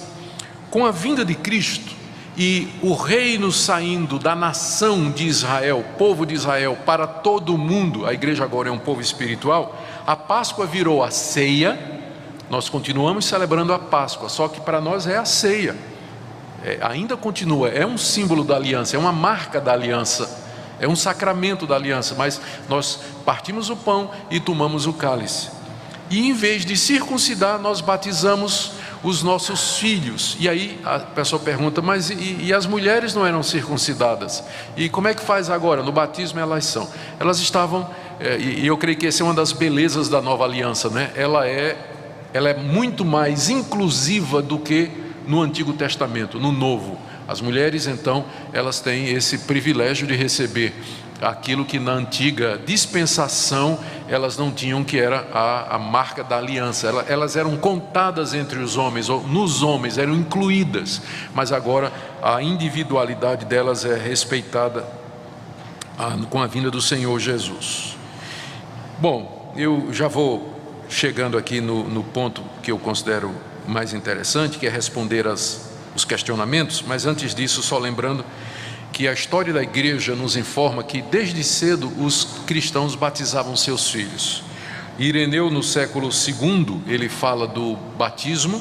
Com a vinda de Cristo e o reino saindo da nação de Israel, povo de Israel, para todo o mundo, a igreja agora é um povo espiritual, a Páscoa virou a ceia. Nós continuamos celebrando a Páscoa, só que para nós é a ceia, ainda continua, é um símbolo da aliança, é uma marca da aliança, é um sacramento da aliança, mas nós partimos o pão e tomamos o cálice. E em vez de circuncidar, nós batizamos os nossos filhos. E aí a pessoa pergunta: mas e as mulheres não eram circuncidadas? E como é que faz agora? No batismo elas são. Elas estavam, e eu creio que essa é uma das belezas da nova aliança, né? Ela é muito mais inclusiva do que no Antigo Testamento, no Novo. As mulheres, então, elas têm esse privilégio de receber aquilo que na antiga dispensação elas não tinham, que era a marca da aliança. Elas eram contadas entre os homens, ou nos homens, eram incluídas, mas agora a individualidade delas é respeitada com a vinda do Senhor Jesus. Bom, eu já vou chegando aqui no ponto que eu considero mais interessante, que é responder os questionamentos, mas antes disso, só lembrando que a história da igreja nos informa que desde cedo os cristãos batizavam seus filhos. Ireneu, no século II, ele fala do batismo,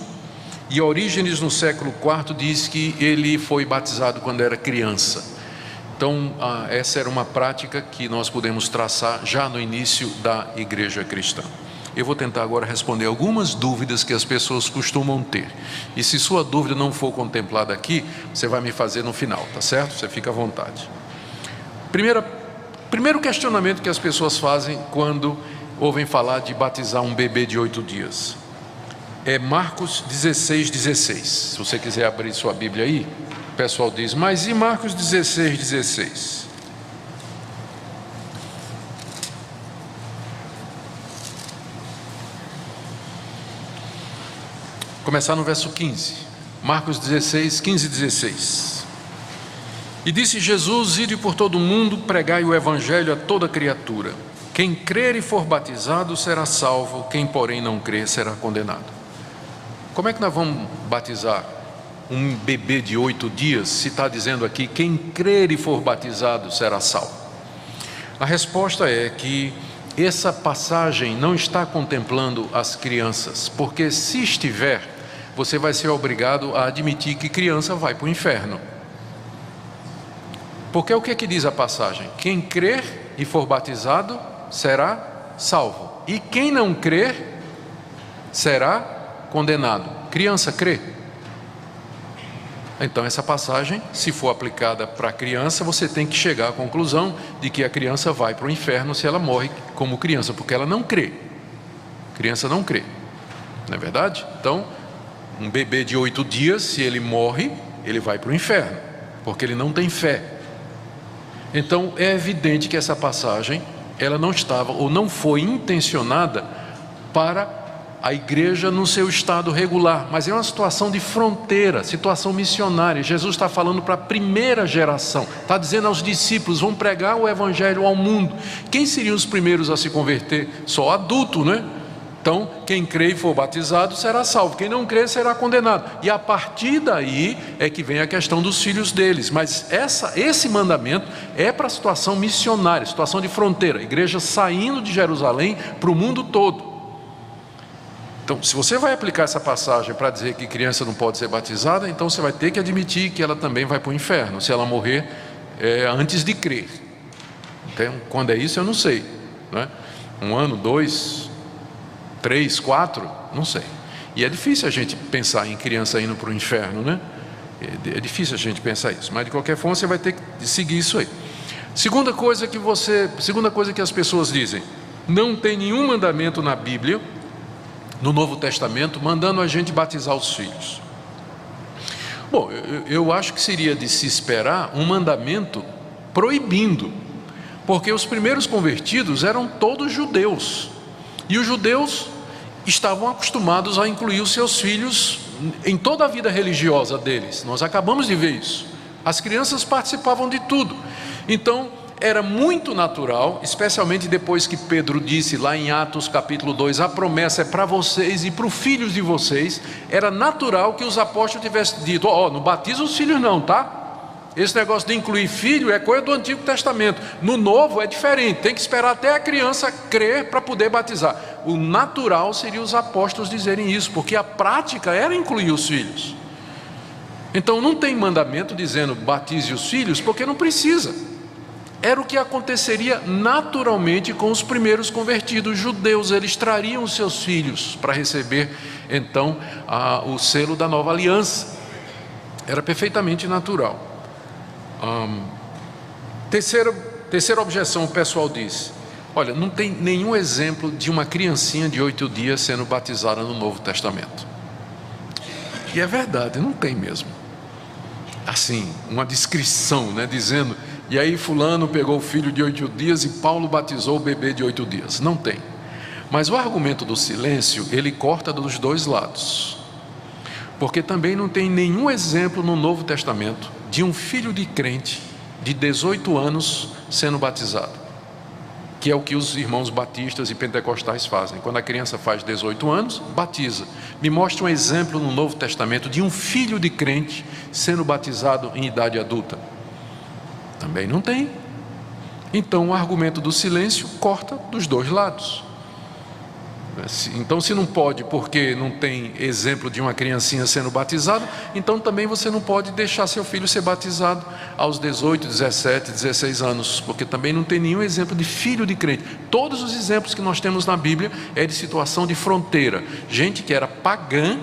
e Orígenes, no século IV, diz que ele foi batizado quando era criança. Então, essa era uma prática que nós podemos traçar já no início da igreja cristã. Eu vou tentar agora responder algumas dúvidas que as pessoas costumam ter. E se sua dúvida não for contemplada aqui, você vai me fazer no final, tá certo? Você fica à vontade. Primeiro questionamento que as pessoas fazem quando ouvem falar de batizar um bebê de 8 dias. É Marcos 16:16. Se você quiser abrir sua Bíblia aí, o pessoal diz: mas e Marcos 16:16? Começar no verso 15, Marcos 16, 15 e 16. E disse Jesus: ide por todo o mundo, pregai o evangelho a toda criatura. Quem crer e for batizado será salvo, quem porém não crer será condenado. Como é que nós vamos batizar um bebê de 8 dias, se está dizendo aqui: quem crer e for batizado será salvo? A resposta é que essa passagem não está contemplando as crianças, porque se estiver, você vai ser obrigado a admitir que criança vai para o inferno. Porque o que é que diz a passagem? Quem crer e for batizado será salvo, e quem não crer será condenado. Criança crê? Então essa passagem, se for aplicada para a criança, você tem que chegar à conclusão de que a criança vai para o inferno se ela morre como criança, porque ela não crê. Criança não crê, não é verdade? Então, um bebê de 8 dias, se ele morre, ele vai para o inferno, porque ele não tem fé. Então é evidente que essa passagem, ela não estava ou não foi intencionada para a igreja no seu estado regular, mas é uma situação de fronteira, situação missionária. Jesus está falando para a primeira geração, está dizendo aos discípulos: vão pregar o evangelho ao mundo. Quem seriam os primeiros a se converter? Só adulto, né? Então, quem crê e for batizado será salvo, quem não crê será condenado. E a partir daí é que vem a questão dos filhos deles. Mas esse mandamento é para a situação missionária, situação de fronteira, a igreja saindo de Jerusalém para o mundo todo. Então, se você vai aplicar essa passagem para dizer que criança não pode ser batizada, então você vai ter que admitir que ela também vai para o inferno, se ela morrer antes de crer. Então, quando é isso eu não sei, né? 1 ano, 2, 3, 4, não sei. E é difícil a gente pensar em criança indo para o inferno, né? É difícil a gente pensar isso, mas de qualquer forma você vai ter que seguir isso aí. Segunda coisa que as pessoas dizem: não tem nenhum mandamento na Bíblia, no Novo Testamento, mandando a gente batizar os filhos. Bom, eu acho que seria de se esperar um mandamento proibindo, porque os primeiros convertidos eram todos judeus, e os judeus estavam acostumados a incluir os seus filhos em toda a vida religiosa deles. Nós acabamos de ver isso. As crianças participavam de tudo. Então, era muito natural, especialmente depois que Pedro disse lá em Atos capítulo 2, a promessa é para vocês e para os filhos de vocês. Era natural que os apóstolos tivessem dito: não batiza os filhos não, tá? Esse negócio de incluir filho é coisa do Antigo Testamento. No Novo é diferente, tem que esperar até a criança crer para poder batizar. O natural seria os apóstolos dizerem isso, porque a prática era incluir os filhos. Então não tem mandamento dizendo batize os filhos, porque não precisa. Era o que aconteceria naturalmente com os primeiros convertidos judeus. Eles trariam os seus filhos para receber então o selo da nova aliança. Era perfeitamente natural. Terceira objeção, o pessoal diz: olha, não tem nenhum exemplo de uma criancinha de 8 dias sendo batizada no Novo Testamento. E é verdade, não tem mesmo. Assim, uma descrição, né, dizendo: e aí fulano pegou o filho de 8 dias e Paulo batizou o bebê de 8 dias. Não tem. Mas o argumento do silêncio, ele corta dos dois lados, porque também não tem nenhum exemplo no Novo Testamento de um filho de crente de 18 anos sendo batizado, que é o que os irmãos batistas e pentecostais fazem. Quando a criança faz 18 anos, batiza. Me mostra um exemplo no Novo Testamento de um filho de crente sendo batizado em idade adulta. Também não tem. Então o argumento do silêncio corta dos dois lados. Então, se não pode porque não tem exemplo de uma criancinha sendo batizada, então também você não pode deixar seu filho ser batizado aos 18, 17, 16 anos, porque também não tem nenhum exemplo de filho de crente. Todos os exemplos que nós temos na Bíblia é de situação de fronteira, gente que era pagã,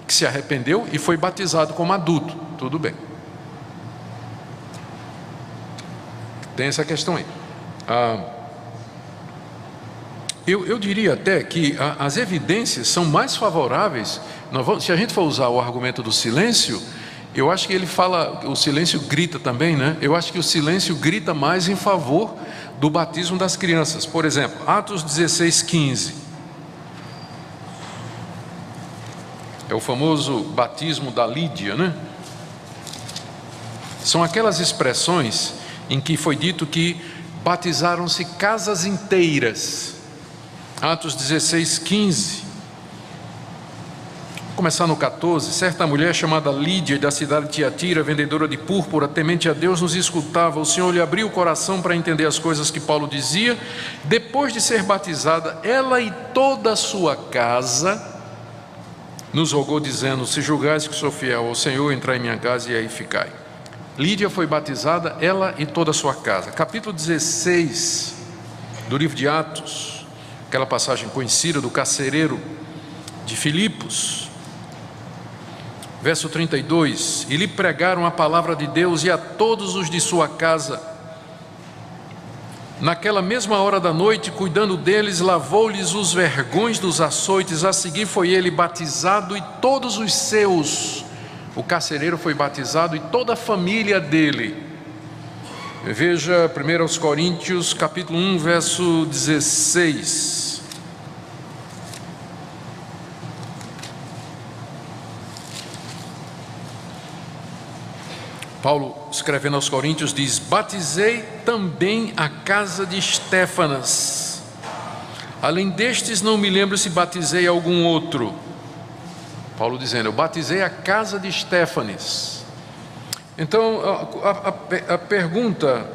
que se arrependeu e foi batizado como adulto. Tudo bem. Tem essa questão aí. Eu diria até que as evidências são mais favoráveis. Se a gente for usar o argumento do silêncio, eu acho que ele fala, o silêncio grita também, né? Eu acho que o silêncio grita mais em favor do batismo das crianças. Por exemplo, Atos 16:15. É o famoso batismo da Lídia, né? São aquelas expressões em que foi dito que batizaram-se casas inteiras. Atos 16:15. Vou começar no 14. Certa mulher chamada Lídia, da cidade de Tiatira, vendedora de púrpura, temente a Deus, nos escutava. O Senhor lhe abriu o coração para entender as coisas que Paulo dizia. Depois de ser batizada, ela e toda a sua casa nos rogou, dizendo: se julgais que sou fiel ao Senhor, entrai em minha casa e aí ficai. Lídia foi batizada, ela e toda a sua casa. Capítulo 16 do livro de Atos, aquela passagem conhecida do carcereiro de Filipos, verso 32: e lhe pregaram a palavra de Deus e a todos os de sua casa. Naquela mesma hora da noite, cuidando deles, lavou-lhes os vergões dos açoites. A seguir foi ele batizado e todos os seus. O carcereiro foi batizado e toda a família dele. Veja 1 Coríntios capítulo 1, verso 16. Paulo, escrevendo aos Coríntios, diz: batizei também a casa de Estéfanas. Além destes, não me lembro se batizei algum outro. Paulo dizendo: eu batizei a casa de Estéfanes. Então, a pergunta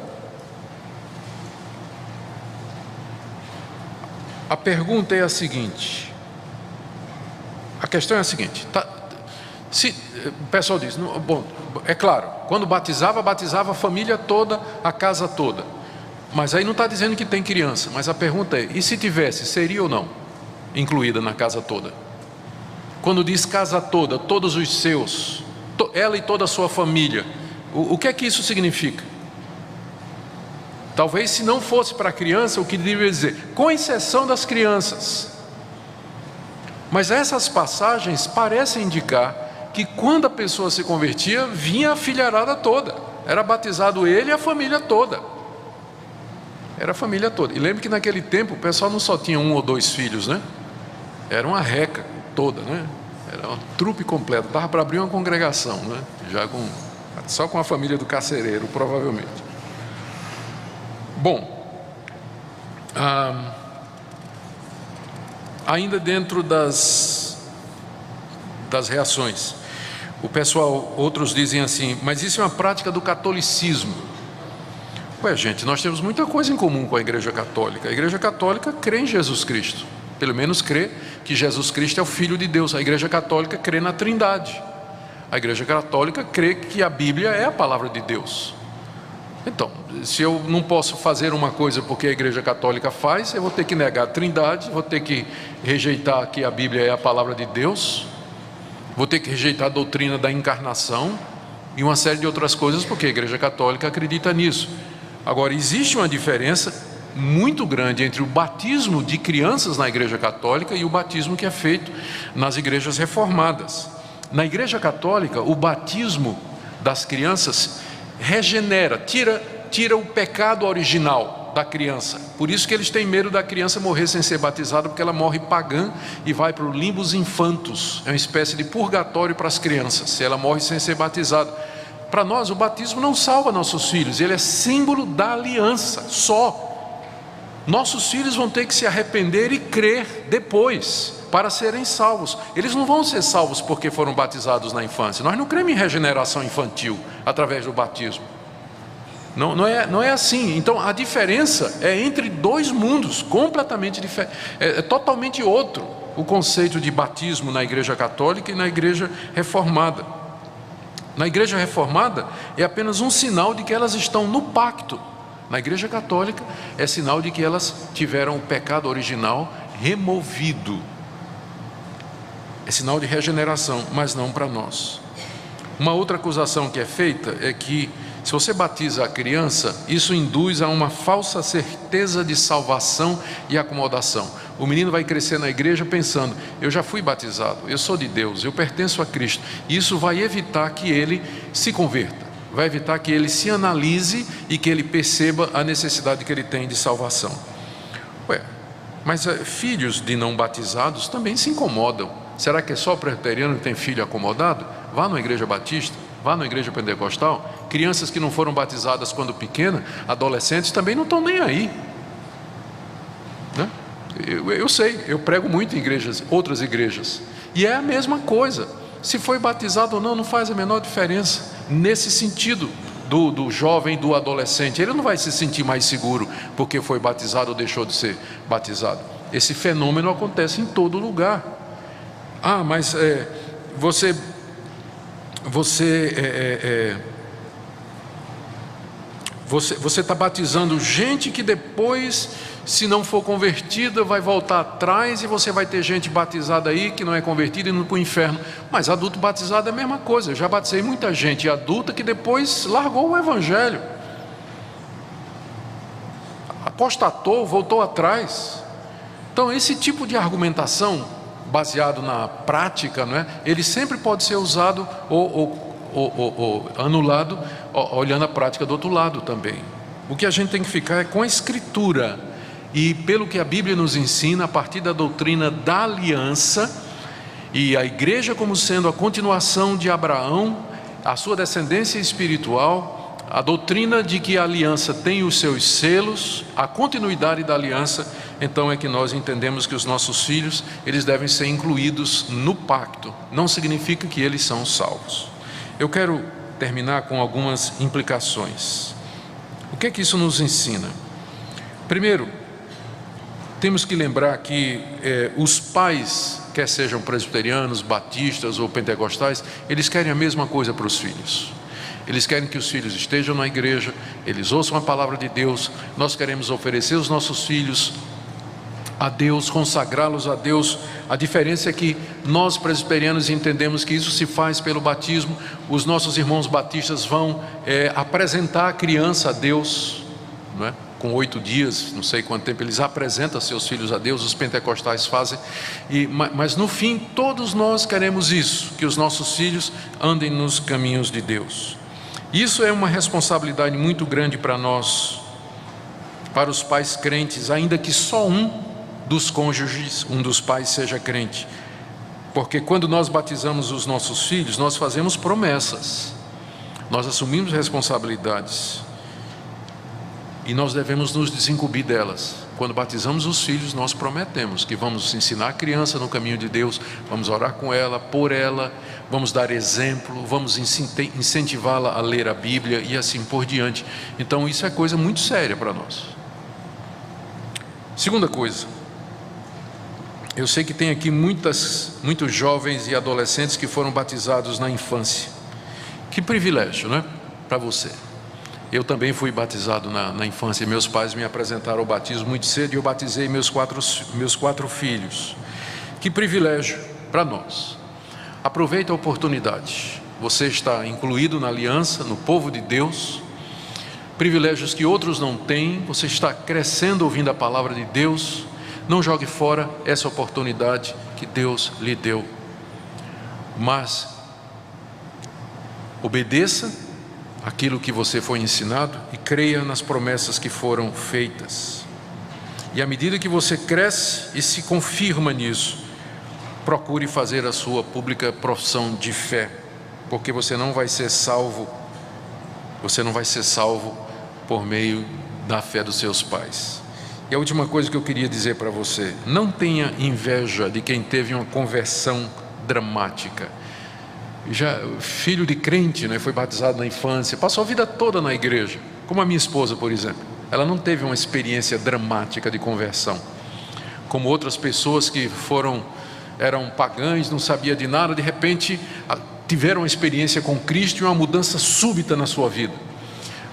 é a seguinte. A questão é a seguinte. O pessoal diz, bom, é claro, quando batizava a família toda, a casa toda. Mas aí não está dizendo que tem criança. Mas a pergunta é, e se tivesse, seria ou não incluída na casa toda? Quando diz casa toda, todos os seus, ela e toda a sua família, o que é que isso significa? Talvez, se não fosse para a criança, o que deveria dizer, com exceção das crianças. Mas essas passagens parecem indicar que quando a pessoa se convertia, vinha a filharada toda. Era batizado ele e a família toda. Era a família toda. E lembre que naquele tempo o pessoal não só tinha 1 ou 2 filhos, né? Era uma reca toda, né? Era uma trupe completa. Dava para abrir uma congregação, né? Só com a família do carcereiro, provavelmente. Bom, ainda dentro das reações, o pessoal, outros dizem assim, mas isso é uma prática do catolicismo. Ué, gente, nós temos muita coisa em comum com a Igreja Católica. A Igreja Católica crê em Jesus Cristo, pelo menos crê que Jesus Cristo é o Filho de Deus. A Igreja Católica crê na Trindade. A Igreja Católica crê que a Bíblia é a palavra de Deus. Então, se eu não posso fazer uma coisa porque a Igreja Católica faz, eu vou ter que negar a Trindade, vou ter que rejeitar que a Bíblia é a palavra de Deus, vou ter que rejeitar a doutrina da encarnação e uma série de outras coisas, porque a Igreja Católica acredita nisso. Agora, existe uma diferença muito grande entre o batismo de crianças na Igreja Católica e o batismo que é feito nas igrejas reformadas. Na Igreja Católica, o batismo das crianças regenera, tira o pecado original da criança. Por isso que eles têm medo da criança morrer sem ser batizada, porque ela morre pagã e vai para o limbus infantus. É uma espécie de purgatório para as crianças, se ela morre sem ser batizada. Para nós, o batismo não salva nossos filhos, ele é símbolo da aliança, só. Nossos filhos vão ter que se arrepender e crer depois, para serem salvos. Eles não vão ser salvos porque foram batizados na infância. Nós não cremos em regeneração infantil através do batismo. Não é assim. Então a diferença é entre dois mundos completamente diferentes. É totalmente outro o conceito de batismo na Igreja Católica e na Igreja Reformada. Na Igreja Reformada é apenas um sinal de que elas estão no pacto. Na Igreja Católica é sinal de que elas tiveram o pecado original removido. É sinal de regeneração, mas não para nós. Uma outra acusação que é feita é que, se você batiza a criança, isso induz a uma falsa certeza de salvação e acomodação. O menino vai crescer na igreja pensando, eu já fui batizado, eu sou de Deus, eu pertenço a Cristo. Isso vai evitar que ele se converta, vai evitar que ele se analise e que ele perceba a necessidade que ele tem de salvação. Mas filhos de não batizados também se incomodam. Será que é só presbiteriano que tem filho acomodado? Vá na igreja batista, vá na igreja pentecostal. Crianças que não foram batizadas quando pequena, adolescentes, também não estão nem aí, né? Eu sei, eu prego muito em igrejas, outras igrejas, e é a mesma coisa. Se foi batizado ou não, não faz a menor diferença nesse sentido do jovem, do adolescente. Ele não vai se sentir mais seguro porque foi batizado ou deixou de ser batizado. Esse fenômeno acontece em todo lugar. Mas você está batizando gente que depois, se não for convertida, vai voltar atrás, e você vai ter gente batizada aí que não é convertida e indo para o inferno. Mas adulto batizado é a mesma coisa. Eu já batizei muita gente adulta que depois largou o evangelho, apostatou, voltou atrás. Então esse tipo de argumentação baseado na prática, não é? Ele sempre pode ser usado ou anulado olhando a prática do outro lado também. O que a gente tem que ficar é com a Escritura e pelo que a Bíblia nos ensina a partir da doutrina da aliança, e a igreja como sendo a continuação de Abraão a sua descendência espiritual, a doutrina de que a aliança tem os seus selos, a continuidade da aliança, então é que nós entendemos que os nossos filhos, eles devem ser incluídos no pacto. Não significa que eles são salvos. Eu quero terminar com algumas implicações. O que é que isso nos ensina? Primeiro, temos que lembrar que os pais, quer sejam presbiterianos, batistas ou pentecostais, eles querem a mesma coisa para os filhos. Eles querem que os filhos estejam na igreja, eles ouçam a palavra de Deus. Nós queremos oferecer os nossos filhos a Deus, consagrá-los a Deus. A diferença é que nós presbiterianos entendemos que isso se faz pelo batismo. Os nossos irmãos batistas vão apresentar a criança a Deus, não é? Com 8 dias, não sei quanto tempo, eles apresentam seus filhos a Deus. Os pentecostais fazem, mas no fim todos nós queremos isso, que os nossos filhos andem nos caminhos de Deus. Isso é uma responsabilidade muito grande para nós, para os pais crentes, ainda que só um dos cônjuges, um dos pais seja crente, porque quando nós batizamos os nossos filhos, nós fazemos promessas, nós assumimos responsabilidades, e nós devemos nos desincumbir delas. Quando batizamos os filhos, nós prometemos que vamos ensinar a criança no caminho de Deus, vamos orar com ela, por ela, vamos dar exemplo, vamos incentivá-la a ler a Bíblia e assim por diante. Então isso é coisa muito séria para nós. Segunda coisa, eu sei que tem aqui muitos jovens e adolescentes que foram batizados na infância. Que privilégio, né? Para você. Eu também fui batizado na infância. Meus pais me apresentaram ao batismo muito cedo e eu batizei meus quatro filhos. Que privilégio para nós. Aproveita a oportunidade. Você está incluído na aliança, no povo de Deus. Privilégios que outros não têm. Você está crescendo ouvindo a palavra de Deus. Não jogue fora essa oportunidade que Deus lhe deu. Mas obedeça aquilo que você foi ensinado e creia nas promessas que foram feitas. E à medida que você cresce e se confirma nisso, procure fazer a sua pública profissão de fé, porque você não vai ser salvo por meio da fé dos seus pais. E a última coisa que eu queria dizer para você: não tenha inveja de quem teve uma conversão dramática. Já filho de crente, né, foi batizado na infância, passou a vida toda na igreja, como a minha esposa, por exemplo. Ela não teve uma experiência dramática de conversão, como outras pessoas que eram pagãs, não sabia de nada, de repente tiveram uma experiência com Cristo e uma mudança súbita na sua vida.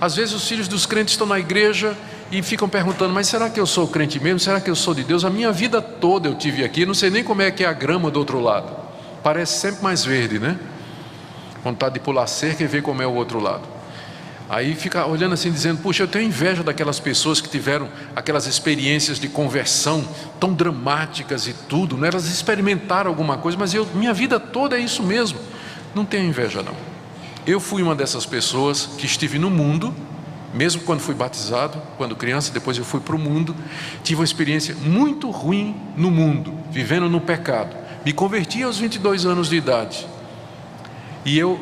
Às vezes os filhos dos crentes estão na igreja e ficam perguntando: mas será que eu sou crente mesmo? Será que eu sou de Deus? A minha vida toda eu tive aqui, não sei nem como é que é a grama do outro lado. Parece sempre mais verde, né? Vontade de pular cerca e ver como é o outro lado. Aí fica olhando assim, dizendo: puxa, eu tenho inveja daquelas pessoas que tiveram aquelas experiências de conversão tão dramáticas e tudo, né? Elas experimentaram alguma coisa, mas minha vida toda é isso mesmo. Não tenho inveja não. Eu fui uma dessas pessoas que estive no mundo, mesmo quando fui batizado, quando criança, depois eu fui para o mundo. Tive uma experiência muito ruim no mundo, vivendo no pecado. Me converti aos 22 anos de idade. E eu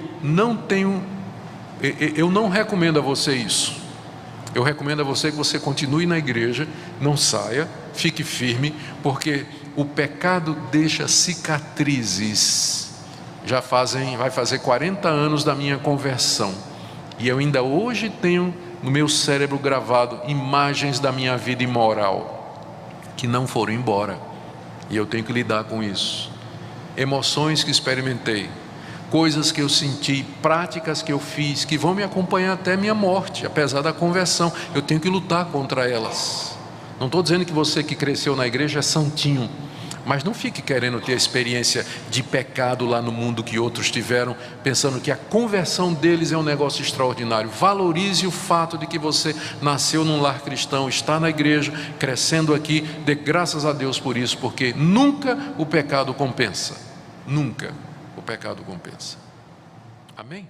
não recomendo a você isso. Eu recomendo a você que você continue na igreja, não saia, fique firme, porque o pecado deixa cicatrizes. Vai fazer 40 anos da minha conversão, e eu ainda hoje tenho no meu cérebro gravado imagens da minha vida imoral, que não foram embora, e eu tenho que lidar com isso. Emoções que experimentei, coisas que eu senti, práticas que eu fiz, que vão me acompanhar até minha morte, apesar da conversão. Eu tenho que lutar contra elas. Não estou dizendo que você que cresceu na igreja é santinho, mas não fique querendo ter a experiência de pecado lá no mundo que outros tiveram, pensando que a conversão deles é um negócio extraordinário. Valorize o fato de que você nasceu num lar cristão, está na igreja, crescendo aqui. Dê graças a Deus por isso, porque nunca o pecado compensa. Nunca o pecado compensa. Amém?